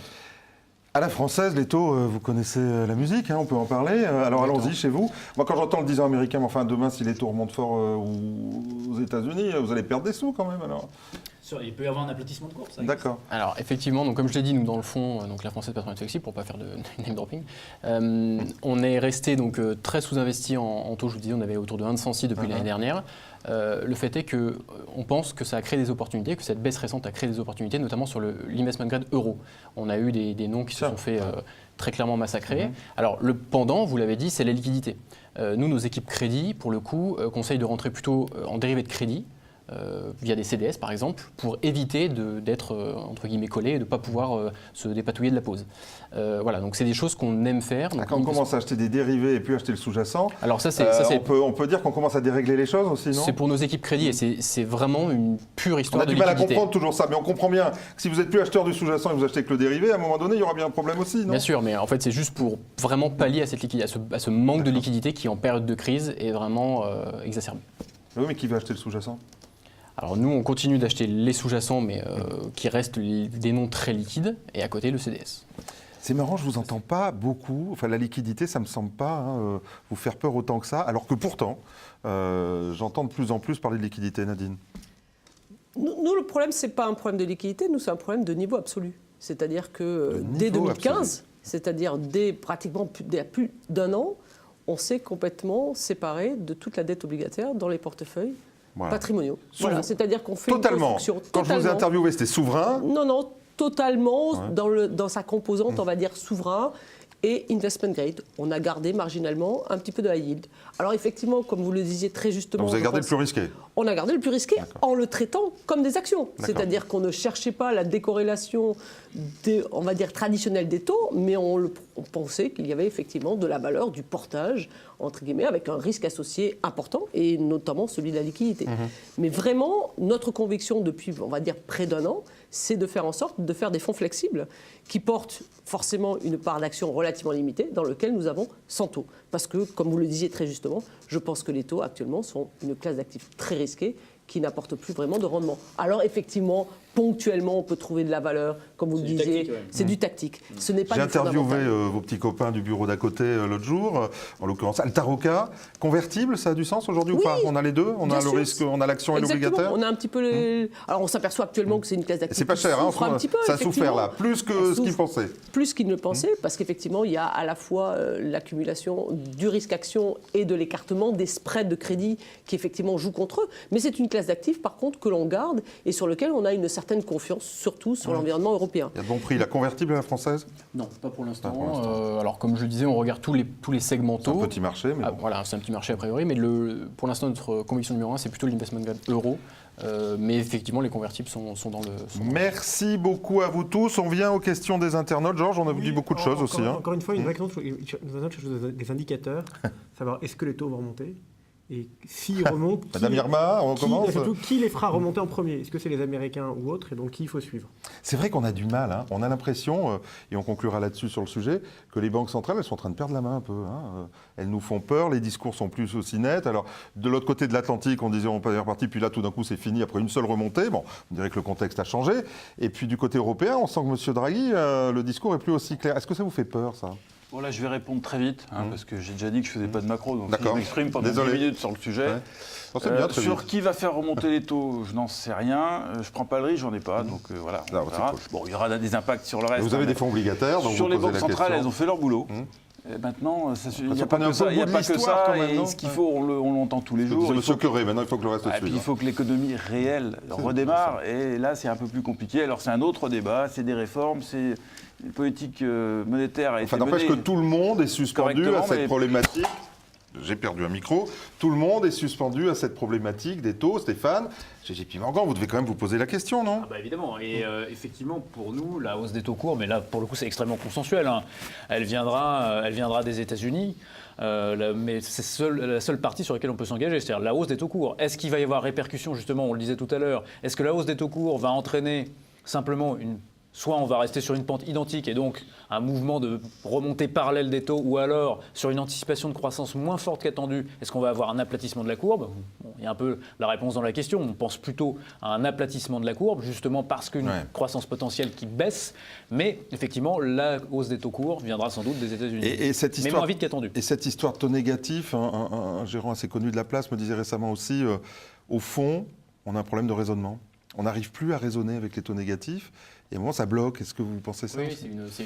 À la française, les taux, vous connaissez la musique, on peut en parler. Alors allons-y chez vous. Moi, quand j'entends le 10 ans américain, mais enfin demain, si les taux remontent fort aux États-Unis, vous allez perdre des sous quand même alors. Il peut y avoir un aplatissement de cours. D'accord. Alors effectivement, donc, comme je l'ai dit, nous dans le fond, donc la Française Patrimoine Flexible, pour ne pas faire de name dropping, on est resté donc très sous-investi en taux. Je vous disais, on avait autour de 1,6 depuis l'année dernière. Le fait est qu'on pense que ça a créé des opportunités, que cette baisse récente a créé des opportunités, notamment sur l'investment grade euro. On a eu des noms qui se sont fait très clairement massacrer. Alors le pendant, vous l'avez dit, c'est la liquidité. Nous, nos équipes crédit, pour le coup, conseillent de rentrer plutôt en dérivé de crédit. via des CDS par exemple, pour éviter d'être entre guillemets collé et de ne pas pouvoir se dépatouiller de la pause. Voilà, donc c'est des choses qu'on aime faire. Donc, quand on commence à acheter des dérivés et puis acheter le sous-jacent, alors ça, on peut dire qu'on commence à dérégler les choses aussi, non? C'est pour nos équipes crédit et c'est vraiment une pure histoire de liquidité. On a du mal à comprendre toujours ça, mais on comprend bien que si vous n'êtes plus acheteur du sous-jacent et vous achetez que le dérivé, à un moment donné, il y aura bien un problème aussi, non? Bien sûr, mais en fait, c'est juste pour vraiment pallier à cette liquidité, à ce manque de liquidité qui, en période de crise, est vraiment exacerbé. Oui, mais qui va acheter le sous-jacent? Alors nous, on continue d'acheter les sous-jacents, mais qui restent des noms très liquides, et à côté, le CDS. C'est marrant, je ne vous entends pas beaucoup. Enfin, la liquidité, ça ne me semble pas vous faire peur autant que ça, alors que pourtant, j'entends de plus en plus parler de liquidité, Nadine. Nous, le problème, ce n'est pas un problème de liquidité, nous, c'est un problème de niveau absolu. C'est-à-dire que dès 2015, c'est-à-dire dès pratiquement plus d'un an, on s'est complètement séparé de toute la dette obligataire dans les portefeuilles patrimoniaux. Voilà, c'est-à-dire qu'on fait totalement. une construction. Quand je vous ai interviewé, c'était souverain? Non, totalement dans sa composante, on va dire, souverain et investment grade. On a gardé marginalement un petit peu de high yield. Alors effectivement, comme vous le disiez très justement... Donc vous avez gardé le plus risqué? On a gardé le plus risqué en le traitant comme des actions. C'est-à-dire qu'on ne cherchait pas la décorrélation, on va dire, traditionnelle des taux, mais on pensait qu'il y avait effectivement de la valeur du portage, entre guillemets, avec un risque associé important, et notamment celui de la liquidité. Mais vraiment, notre conviction depuis, on va dire, près d'un an, c'est de faire en sorte de faire des fonds flexibles qui portent forcément une part d'action relativement limitée, dans lequel nous avons 100 taux. Parce que, comme vous le disiez très justement, je pense que les taux actuellement sont une classe d'actifs très risquée qui n'apporte plus vraiment de rendement. Alors effectivement, ponctuellement, on peut trouver de la valeur, comme vous le disiez, c'est du tactique. Ce n'est pas J'ai du fondamental. interviewé vos petits copains du bureau d'à côté l'autre jour, en l'occurrence Altaroca. Convertible, ça a du sens aujourd'hui ou pas? On a les deux? On a le risque, on a l'action et l'obligataire? On a un petit peu les... Alors on s'aperçoit actuellement que c'est une classe d'actifs. C'est pas cher, qui souffre un petit peu, ça a souffert là, plus que ce qu'ils pensaient. Plus qu'ils ne le pensaient, parce qu'effectivement, il y a à la fois l'accumulation du risque action et de l'écartement des spreads de crédit qui effectivement jouent contre eux. Mais c'est une classe d'actifs, par contre, que l'on garde et sur lequel on a une certaine confiance, surtout sur l'environnement européen. Il y a de bons prix. La convertible à la française? Non, pas pour l'instant. Alors, comme je le disais, on regarde tous les segmentaux. C'est un petit marché, mais bon. Voilà, c'est un petit marché a priori, mais pour l'instant, notre conviction numéro 1, c'est plutôt l'investment grade euro. Mais effectivement, les convertibles sont dans le... Merci beaucoup à vous tous. On vient aux questions des internautes. Georges, on a dit beaucoup de choses aussi. Encore une fois, une vraie question, nous avons des indicateurs, savoir est-ce que les taux vont remonter? Et s'ils remontent, Madame Irma, on commence. Surtout, qui les fera remonter en premier? Est-ce que c'est les Américains ou autres? Et donc, qui il faut suivre? C'est vrai qu'on a du mal. Hein. On a l'impression, et on conclura là-dessus sur le sujet, que les banques centrales, elles sont en train de perdre la main un peu. Hein. Elles nous font peur, les discours sont plus aussi nets. Alors, de l'autre côté de l'Atlantique, on disait on est reparti, puis là, tout d'un coup, c'est fini après une seule remontée. Bon, on dirait que le contexte a changé. Et puis, du côté européen, on sent que M. Draghi, le discours est plus aussi clair. Est-ce que ça vous fait peur, ça? Bon, là, je vais répondre très vite, parce que j'ai déjà dit que je ne faisais pas de macro, donc si je m'exprime pendant 10 minutes sur le sujet. Ouais. Bien, sur qui va faire remonter les taux, je n'en sais rien. Je ne prends pas le risque, j'en ai pas, donc voilà. Cool. Bon, il y aura des impacts sur le reste. Vous avez des fonds obligataires, donc sur vous les posez banques la centrales, question. elles ont fait leur boulot. Et maintenant, il n'y a pas que ça. Et ce qu'il faut, on l'entend tous les jours. C'est M. Curé, maintenant il faut que le reste suive. Et puis il faut que l'économie réelle redémarre. Et là, c'est un peu plus compliqué. Alors c'est un autre débat, c'est des réformes, c'est une politique monétaire a été menée. N'empêche que tout le monde est suspendu à cette problématique. J'ai perdu un micro. Tout le monde est suspendu à cette problématique des taux. Stéphane, JP Morgan, vous devez quand même vous poser la question, non? Évidemment. Et effectivement, pour nous, la hausse des taux courts, mais là, pour le coup, c'est extrêmement consensuel. Hein. Elle viendra des États-Unis. Mais c'est la seule partie sur laquelle on peut s'engager, c'est-à-dire la hausse des taux courts. Est-ce qu'il va y avoir répercussion, justement, on le disait tout à l'heure, est-ce que la hausse des taux courts va entraîner simplement soit on va rester sur une pente identique et donc un mouvement de remontée parallèle des taux, ou alors sur une anticipation de croissance moins forte qu'attendue, est-ce qu'on va avoir un aplatissement de la courbe? Il y a un peu la réponse dans la question. On pense plutôt à un aplatissement de la courbe, justement parce qu'une croissance potentielle qui baisse. Mais effectivement, la hausse des taux courts viendra sans doute des États-Unis. Mais moins vite qu'attendu. Et cette histoire de taux négatif, un gérant assez connu de la place me disait récemment aussi, au fond, on a un problème de raisonnement. On n'arrive plus à raisonner avec les taux négatifs. Et à un moment, ça bloque. Est-ce que vous pensez ça? Oui,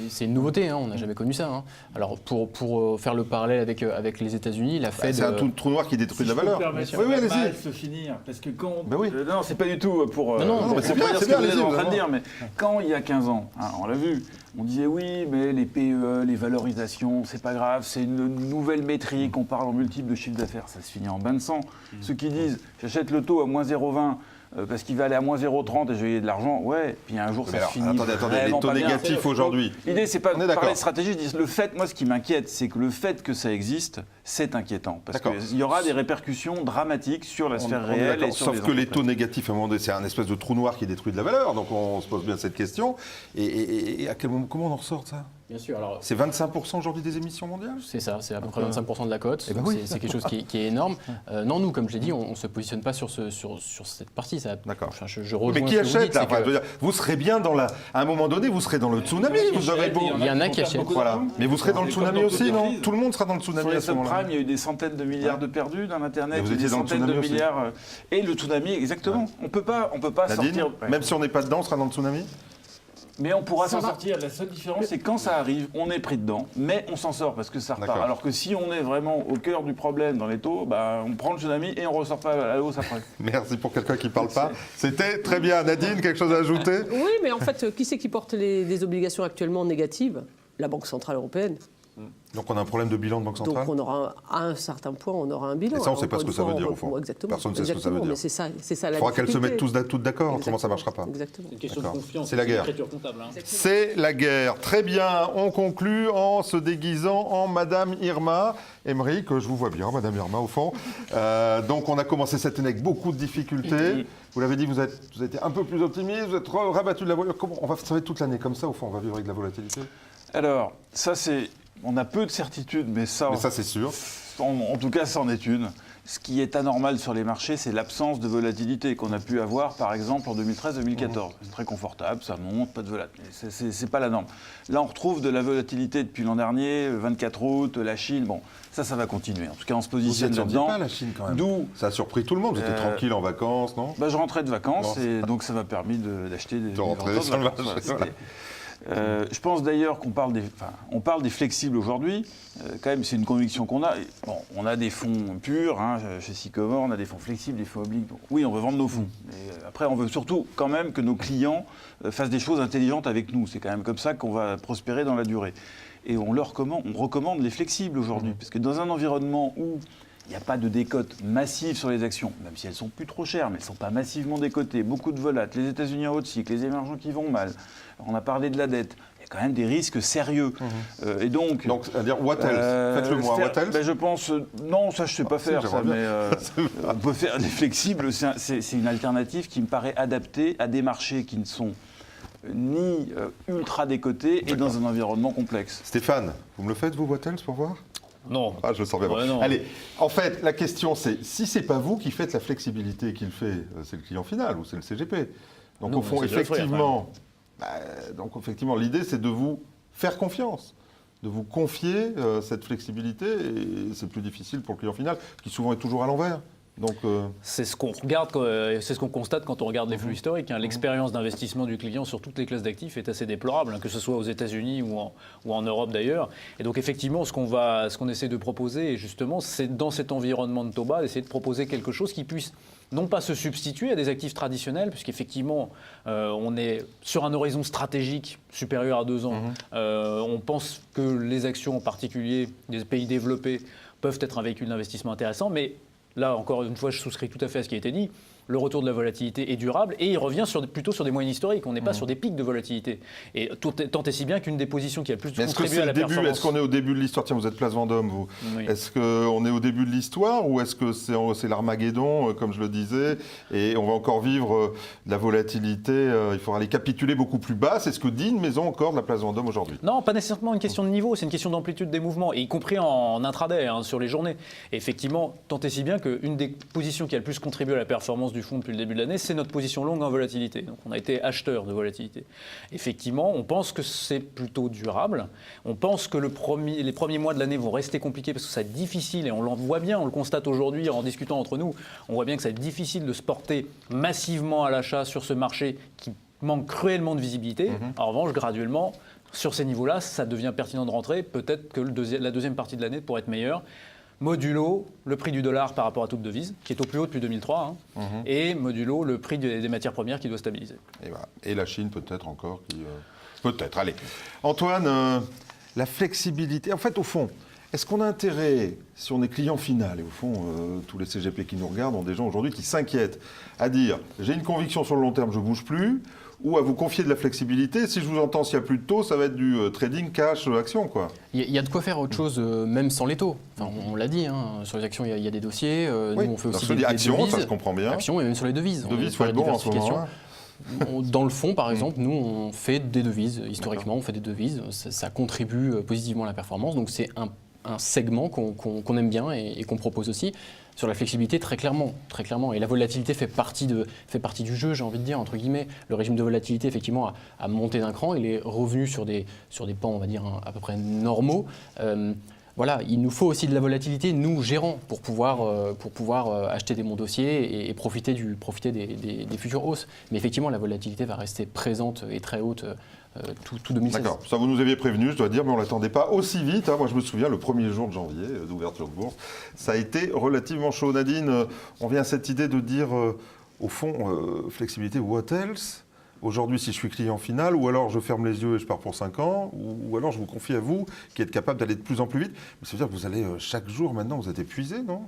c'est une nouveauté. Hein. On n'a jamais connu ça. Hein. Alors, pour faire le parallèle avec les États-Unis, la Fed... c'est un trou noir qui détruit de la valeur. Oui, allez-y. Se finir, parce que quand... non, c'est pas du tout pour... Non, mais c'est bien, ce que vous êtes en train de dire. Mais quand, il y a 15 ans, on l'a vu, on disait oui, mais les PE, les valorisations, c'est pas grave, c'est une nouvelle métrique, on parle en multiple de chiffre d'affaires. Ça se finit en bain de sang. Ceux qui disent, j'achète le taux à moins 0,20, parce qu'il va aller à moins 0,30 et je vais gagner de l'argent. Ouais, puis un jour, Mais ça alors, finit attendez, les vraiment taux pas bien. négatifs aujourd'hui. L'idée, c'est pas On est de d'accord. parler de stratégie. Je dis le fait, moi, ce qui m'inquiète, c'est que le fait que ça existe, c'est inquiétant. Parce D'accord. qu'il y aura des répercussions dramatiques sur la sphère On est réelle. d'accord. Et sur Sauf que les entreprises. taux négatifs, à un moment donné, c'est un espèce de trou noir qui détruit de la valeur. Donc on se pose bien cette question. Et à quel moment, comment on en ressort de ça? Bien sûr. Alors, C'est 25% aujourd'hui des émissions mondiales? c'est ça, c'est à peu près 25% de la cote. Eh ben Donc oui. c'est quelque chose qui est énorme. Non, nous, comme je l'ai dit, on ne se positionne pas sur cette partie. D'accord. Enfin, je rejoins Mais qui ce que vous achète dites, là? c'est Enfin, que- je veux dire, vous serez bien dans la. À un moment donné, vous serez dans le tsunami. Vous aurez beau. Il y en a qui achètent. Voilà. Mais vous serez dans le C'est comme tsunami dans aussi, toutes les non? crises. Tout le monde sera dans le tsunami Sur à les ce moment-là. subprimes, il y a eu des centaines de milliards de perdus dans Internet, Et vous il y a eu étiez des dans le centaines de tsunami aussi. milliards. Et le tsunami, exactement. On peut pas Nadine, sortir. même si on n'est pas dedans, on sera dans le tsunami? Mais on pourra Ça s'en va. sortir. La seule différence, c'est quand ça arrive, on est pris dedans, mais on s'en sort parce que ça repart. D'accord. Alors que si on est vraiment au cœur du problème dans les taux, bah, on prend le tsunami et on ressort pas à la hausse après. Merci pour quelqu'un qui ne parle pas. C'était très bien. Nadine, quelque chose à ajouter? Oui, mais en fait, qui c'est qui porte des obligations actuellement négatives? La Banque Centrale Européenne. Donc on a un problème de bilan de Banque Donc centrale? on aura, à un certain point, on aura un bilan. Et ça, on Alors, sait pas encore ce que une ça veut fois, dire, on au fond. va- exactement. Personne ne sait ce que ça veut Exactement, dire. Mais c'est ça la Il faudra qu'elles se mettent difficulté. toutes d'accord, autrement ça ne Exactement. marchera pas. Exactement. C'est une question de D'accord. confiance. C'est la guerre. L'écriture comptable. Hein. C'est la guerre. Très bien. On conclut en se déguisant en Madame Irma. Émeric, je vous vois bien, Madame Irma, au fond. Donc, on a commencé cette année avec beaucoup de difficultés. Vous l'avez dit, vous avez été un peu plus optimiste, vous êtes rabattu de la voiture. Comment ça va être toute l'année comme ça, au fond? On va vivre avec de la volatilité? Alors, ça c'est. On a peu de certitudes, mais ça, Mais ça, c'est sûr. en tout cas, c'en est une. Ce qui est anormal sur les marchés, c'est l'absence de volatilité qu'on a pu avoir, par exemple, en 2013-2014. C'est très confortable, ça monte, pas de volatilité. C'est pas la norme. Là, on retrouve de la volatilité depuis l'an dernier, le 24 août, la Chine. Bon, ça va continuer. En tout cas, on se Vous positionne n'attendiez là-dedans. pas la Chine, quand même. D'où Ça a surpris tout le monde. Vous étiez tranquille en vacances, non? je rentrais de vacances Bon, et donc ça m'a permis d'acheter des rentrer ventes de sur le vacances. marché, Voilà, voilà. je pense d'ailleurs qu'on parle des flexibles aujourd'hui. Quand même, c'est une conviction qu'on a. Bon, on a des fonds purs, hein, chez Sycomore, on a des fonds flexibles, des fonds obliques. Bon, oui, on veut vendre nos fonds. Mais après, on veut surtout quand même que nos clients fassent des choses intelligentes avec nous. C'est quand même comme ça qu'on va prospérer dans la durée. Et on recommande les flexibles aujourd'hui. Parce que dans un environnement où il n'y a pas de décote massive sur les actions, même si elles sont plus trop chères, mais elles ne sont pas massivement décotées, beaucoup de volates, les États-Unis en haut de cycle, les émergents qui vont mal. On a parlé de la dette. Il y a quand même des risques sérieux. Et donc, c'est-à-dire, what else? Faites-le moi, what else? je pense, non, ça je ne sais pas faire, ça, j'aimerais mais on peut faire les flexibles. C'est une alternative qui me paraît adaptée à des marchés qui ne sont ni ultra décotés et dans un environnement complexe. Stéphane, vous me le faites, vous, what else, pour voir? Non. Ah, je le sens bien. Ouais, non. Allez, en fait, la question c'est, si c'est pas vous qui faites la flexibilité qu'il fait, c'est le client final ou c'est le CGP. Donc Nous, au fond, on essaie de l'offrir, effectivement, l'idée c'est de vous faire confiance, de vous confier cette flexibilité et c'est plus difficile pour le client final qui souvent est toujours à l'envers. Donc, C'est ce qu'on regarde, c'est ce qu'on constate quand on regarde les flux historiques. Hein. L'expérience d'investissement du client sur toutes les classes d'actifs est assez déplorable, hein, que ce soit aux États-Unis ou en Europe d'ailleurs. Et donc effectivement, ce qu'on essaie de proposer, justement, c'est dans cet environnement de taux bas, d'essayer de proposer quelque chose qui puisse non pas se substituer à des actifs traditionnels, puisqu'effectivement, on est sur un horizon stratégique supérieur à 2 ans. On pense que les actions, en particulier des pays développés, peuvent être un véhicule d'investissement intéressant, mais là, encore une fois, je souscris tout à fait à ce qui a été dit. Le retour de la volatilité est durable et il revient plutôt sur des moyennes historiques. On n'est pas sur des pics de volatilité. Et tant et si bien qu'une des positions qui a le plus est-ce que contribué c'est à la le début? performance... Est-ce qu'on est au début de l'histoire? Tiens, vous êtes Place Vendôme, vous. Oui. Est-ce qu'on est au début de l'histoire ou est-ce que c'est l'Armageddon, comme je le disais, et on va encore vivre de la volatilité? Il faudra les capituler beaucoup plus bas. C'est ce que dit une maison encore de la Place Vendôme aujourd'hui. Non, pas nécessairement une question de niveau, c'est une question d'amplitude des mouvements, et y compris en intraday, hein, sur les journées. Et effectivement, tant et si bien qu'une des positions qui a le plus contribué à la performance du fonds depuis le début de l'année, c'est notre position longue en volatilité. Donc on a été acheteur de volatilité. Effectivement, on pense que c'est plutôt durable. On pense que les premiers mois de l'année vont rester compliqués parce que c'est difficile, et on le voit bien, on le constate aujourd'hui en discutant entre nous, on voit bien que c'est difficile de se porter massivement à l'achat sur ce marché qui manque cruellement de visibilité. En revanche, graduellement, sur ces niveaux-là, ça devient pertinent de rentrer. Peut-être que la deuxième partie de l'année pourrait être meilleure. Modulo le prix du dollar par rapport à toute devise, qui est au plus haut depuis 2003, et modulo le prix des matières premières qui doit stabiliser. Et, voilà. Et la Chine peut-être encore peut-être, allez. Antoine, la flexibilité, en fait au fond, Est-ce qu'on a intérêt, si on est client final, et au fond, tous les CGP qui nous regardent ont des gens aujourd'hui qui s'inquiètent, à dire j'ai une conviction sur le long terme, je ne bouge plus, ou à vous confier de la flexibilité. Si je vous entends, s'il n'y a plus de taux, ça va être du trading cash action, quoi. Il y a de quoi faire autre chose, même sans les taux. Enfin, on l'a dit, hein, sur les actions, il y a des dossiers. Oui. Nous, on fait aussi des actions, devises. Ça se comprend bien. Actions et même sur les devises. Devises, il faut être bon en ce moment. Dans le fond, par exemple, nous, on fait des devises. Historiquement, on fait des devises. Ça contribue positivement à la performance. Donc, c'est un segment qu'on aime bien et qu'on propose aussi. Sur la flexibilité, très clairement. Et la volatilité fait partie du jeu, j'ai envie de dire, entre guillemets. Le régime de volatilité, effectivement, a monté d'un cran. Il est revenu sur des pans, on va dire, à peu près normaux. Voilà, il nous faut aussi de la volatilité, nous, gérants, pour pouvoir acheter des bons dossiers et profiter des futures hausses. Mais effectivement, la volatilité va rester présente et très haute tout 2016. D'accord, ça vous nous aviez prévenu, je dois dire, mais on ne l'attendait pas aussi vite. Hein. Moi, je me souviens, le premier jour de janvier d'ouverture de bourse, ça a été relativement chaud. Nadine, on vient à cette idée de dire, au fond, flexibilité, what else ? Aujourd'hui, si je suis client final, ou alors je ferme les yeux et je pars pour 5 ans, ou alors je vous confie à vous qui êtes capable d'aller de plus en plus vite. Mais ça veut dire que vous allez chaque jour maintenant, vous êtes épuisé, non ?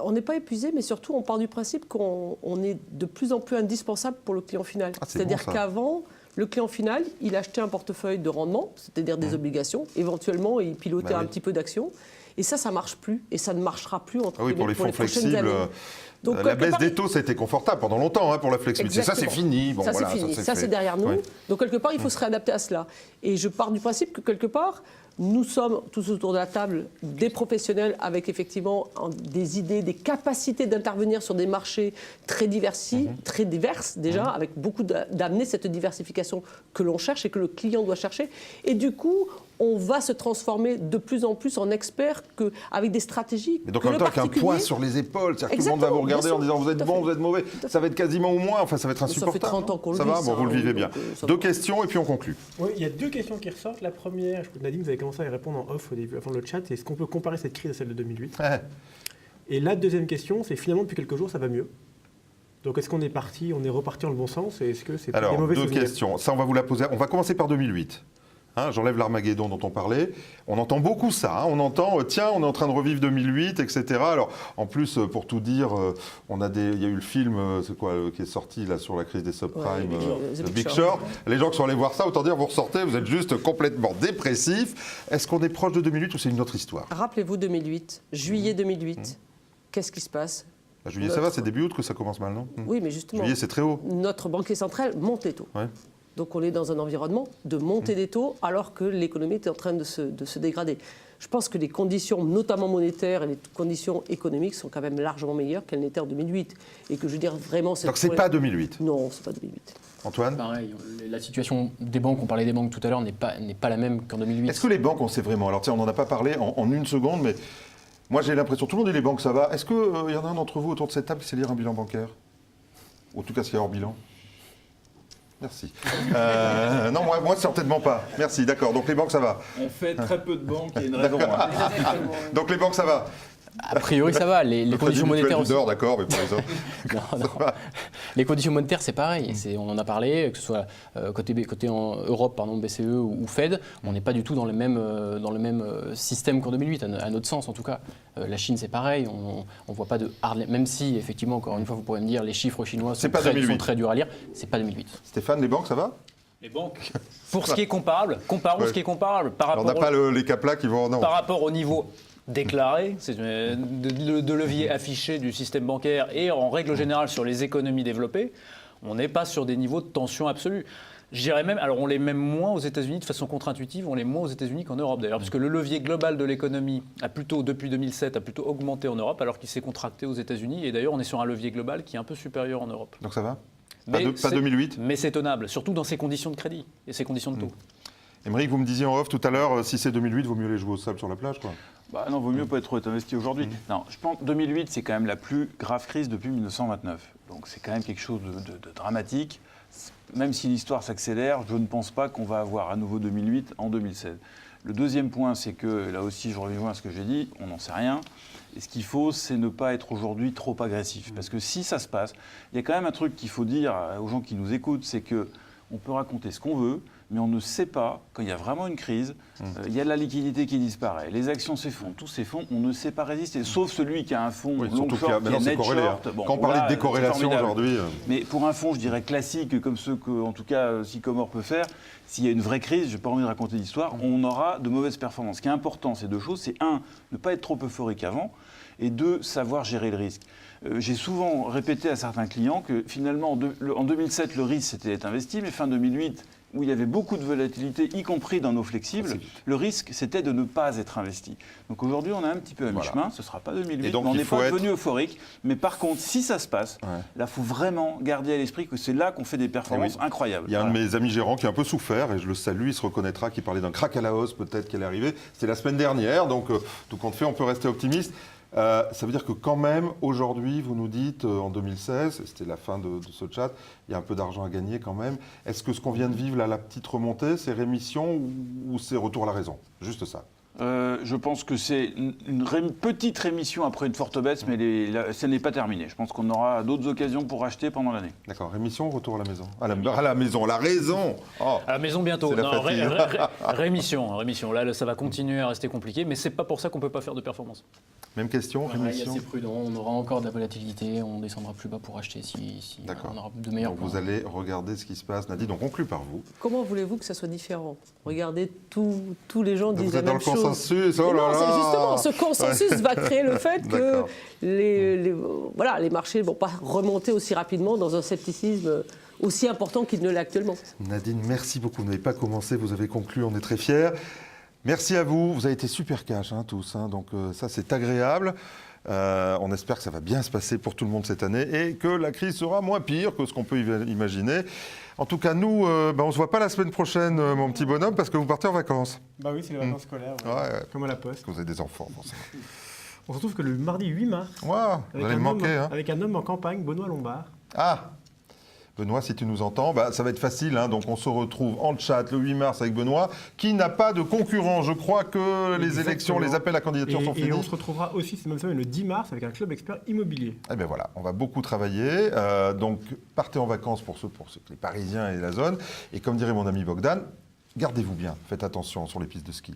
On n'est pas épuisé, mais surtout on part du principe qu'on est de plus en plus indispensable pour le client final. C'est-à-dire qu'avant, le client final, il achetait un portefeuille de rendement, c'est-à-dire des obligations, éventuellement il pilotait un petit peu d'actions. Et ça ne marche plus, et ça ne marchera plus pour les fonds flexibles. Donc, la baisse des taux, ça a été confortable pendant longtemps pour la flexibilité. Exactement. Ça, c'est fini. Bon, ça, voilà, c'est fini. Ça, c'est derrière nous. Ouais. Donc, quelque part, il faut se réadapter à cela. Et je pars du principe que, quelque part, nous sommes tous autour de la table des professionnels avec effectivement des idées, des capacités d'intervenir sur des marchés très diverses déjà, avec beaucoup d'amener cette diversification que l'on cherche et que le client doit chercher. Et du coup, on va se transformer de plus en plus en experts avec des stratégies. Mais donc en même temps, avec un poids sur les épaules, c'est-à-dire que tout le monde va vous regarder en disant vous êtes bon, vous êtes mauvais, ça va être quasiment au moins, enfin ça va être insupportable. Ça fait 30 ans qu'on le vit. Ça va, bon, vous le vivez bien. 2 questions et puis on conclut. Oui, il y a 2 questions qui ressortent. La première, Nadine, vous avez commencé à y répondre en off au début, avant le chat, c'est est-ce qu'on peut comparer cette crise à celle de 2008 ? Et la deuxième question, c'est finalement depuis quelques jours, ça va mieux. Donc est-ce qu'on est reparti dans le bon sens et est-ce que c'est des mauvais souvenirs ? Alors, 2 questions. Ça, on va vous la poser. On va commencer par 2008. J'enlève l'Armageddon dont on parlait. On entend beaucoup ça. On entend, tiens, on est en train de revivre 2008, etc. Alors, en plus, pour tout dire, il y a eu le film, qui est sorti là sur la crise des subprimes, The Big Short. Les gens qui sont allés voir ça, autant dire, vous ressortez, vous êtes juste complètement dépressif. Est-ce qu'on est proche de 2008 ou c'est une autre histoire ? Rappelez-vous 2008, juillet 2008. Qu'est-ce qui se passe ? Juillet, ça va, c'est début août que ça commence mal, non ? Oui, mais justement, juillet, c'est très haut. Notre banquier central monte les taux. Ouais. Donc on est dans un environnement de montée des taux alors que l'économie est en train de se dégrader. Je pense que les conditions, notamment monétaires et les conditions économiques, sont quand même largement meilleures qu'elles n'étaient en 2008. Et que je veux dire vraiment... Donc c'est pas 2008 ? Non, c'est pas 2008. Antoine ? Pareil, la situation des banques, on parlait des banques tout à l'heure, n'est pas la même qu'en 2008. Est-ce que les banques, on sait vraiment ? Alors tiens, on n'en a pas parlé en une seconde, mais moi j'ai l'impression, tout le monde dit les banques ça va. Est-ce qu'il y en a un d'entre vous autour de cette table qui sait lire un bilan bancaire ? Ou en tout cas, ce qu'il y a hors bilan ? Merci. Non, moi, certainement pas. Merci, d'accord. Donc les banques, ça va. On fait très peu de banques, il y a une raison. Donc les banques, ça va. A priori, ça va. Les conditions monétaires aussi. D'accord, mais pour les autres. Non. Les conditions monétaires, c'est pareil. On en a parlé, que ce soit côté en Europe, BCE ou Fed, on n'est pas du tout dans le même système qu'en 2008, à notre sens en tout cas. La Chine, c'est pareil. On ne voit pas de hard, même si effectivement, encore une fois, vous pourrez me dire, les chiffres chinois sont très durs à lire. C'est pas 2008. Stéphane, les banques, ça va ? Les banques, pour ce qui est comparable, comparons ce qui est comparable. On n'a pas les caplas qui vont... Non. Par rapport au niveau déclaré, c'est de levier affiché du système bancaire et en règle générale sur les économies développées, on n'est pas sur des niveaux de tension absolue. Je dirais même, alors on l'est même moins aux États-Unis de façon contre-intuitive, on l'est moins aux États-Unis qu'en Europe d'ailleurs, puisque le levier global de l'économie depuis 2007 a plutôt augmenté en Europe alors qu'il s'est contracté aux États-Unis et d'ailleurs on est sur un levier global qui est un peu supérieur en Europe. Donc ça va ? Pas 2008 ? Mais c'est tenable, surtout dans ces conditions de crédit et ces conditions de taux. Aymeric, vous me disiez en off tout à l'heure, si c'est 2008, vaut mieux les jouer au sable sur la plage, quoi. Bah non, vaut mieux pas être investi aujourd'hui. Non, je pense que 2008, c'est quand même la plus grave crise depuis 1929. Donc c'est quand même quelque chose de dramatique. Même si l'histoire s'accélère, je ne pense pas qu'on va avoir à nouveau 2008 en 2016. Le deuxième point, c'est que, là aussi je reviens à ce que j'ai dit, on n'en sait rien. Et ce qu'il faut, c'est ne pas être aujourd'hui trop agressif. Parce que si ça se passe, il y a quand même un truc qu'il faut dire aux gens qui nous écoutent, c'est que on peut raconter ce qu'on veut, mais on ne sait pas, quand il y a vraiment une crise, il y a de la liquidité qui disparaît, les actions s'effondrent, tous s'effondrent, on ne sait pas résister, sauf celui qui a un fonds long surtout short, qui est net corrélé. short. Bon, quand on parlait de décorrélation aujourd'hui... Mais pour un fonds, je dirais classique, comme ceux que, en tout cas, Sycomore peut faire, s'il y a une vraie crise, je n'ai pas envie de raconter d'histoire, on aura de mauvaises performances. Ce qui est important, c'est deux choses. C'est un, ne pas être trop euphorique avant, et deux, savoir gérer le risque. J'ai souvent répété à certains clients que finalement, en 2007, le risque, c'était d'être investi, mais fin 2008, où il y avait beaucoup de volatilité, y compris dans nos flexibles, le risque, c'était de ne pas être investi. Donc aujourd'hui, on est un petit peu à mi-chemin. Ce ne sera pas 2008, mais on n'est pas devenu euphorique. Mais par contre, si ça se passe, là, il faut vraiment garder à l'esprit que c'est là qu'on fait des performances incroyables. Il y a un de mes amis gérants qui a un peu souffert, et je le salue, il se reconnaîtra, qui parlait d'un crack à la hausse, peut-être, qui allait arriver. C'était la semaine dernière, donc tout compte fait, on peut rester optimiste. Ça veut dire que quand même, aujourd'hui, vous nous dites, en 2016, c'était la fin de ce chat, il y a un peu d'argent à gagner quand même. Est-ce que ce qu'on vient de vivre, là, la petite remontée, c'est rémission ou c'est retour à la raison? Juste ça. Je pense que c'est une petite rémission après une forte baisse, mais ça n'est pas terminé. Je pense qu'on aura d'autres occasions pour acheter pendant l'année. D'accord. Rémission, retour à la maison. À la maison, la raison. À la maison bientôt. C'est la Non, fatigue. rémission. Là, ça va continuer à rester compliqué, mais c'est pas pour ça qu'on peut pas faire de performance. Même question, rémission. assez prudent. On aura encore de la volatilité. On descendra plus bas pour acheter si on aura de meilleurs Donc points. vous allez regarder ce qui se passe. Nadine, on conclut par vous. Comment voulez-vous que ça soit différent? Regardez, tous les gens disent Vous la êtes dans même le chose. consensus. Oh Mais là non, là. c'est justement, ce consensus va créer le fait que D'accord. les marchés ne vont pas remonter aussi rapidement dans un scepticisme aussi important qu'il ne l'est actuellement. Nadine, merci beaucoup. Vous n'avez pas commencé, vous avez conclu, on est très fiers. Merci à vous. Vous avez été super cash, tous. Donc ça, c'est agréable. On espère que ça va bien se passer pour tout le monde cette année et que la crise sera moins pire que ce qu'on peut imaginer. En tout cas, nous, on ne se voit pas la semaine prochaine, mon petit bonhomme, parce que vous partez en vacances. Bah oui, c'est les vacances scolaires, comme à la poste. Parce que vous avez des enfants, forcément. On se retrouve que le mardi 8 mars, Wow, vous allez me manquer. avec un homme en campagne, Benoît Lombard. Ah, Benoît, si tu nous entends, ça va être facile. Donc on se retrouve en chat le 8 mars avec Benoît, qui n'a pas de concurrent. Je crois que les élections, les appels à candidature sont finis. Et on se retrouvera aussi cette même semaine, le 10 mars, avec un club expert immobilier. Eh bien voilà, on va beaucoup travailler. Donc partez en vacances pour les Parisiens et la zone. Et comme dirait mon ami Bogdan, gardez-vous bien. Faites attention sur les pistes de ski.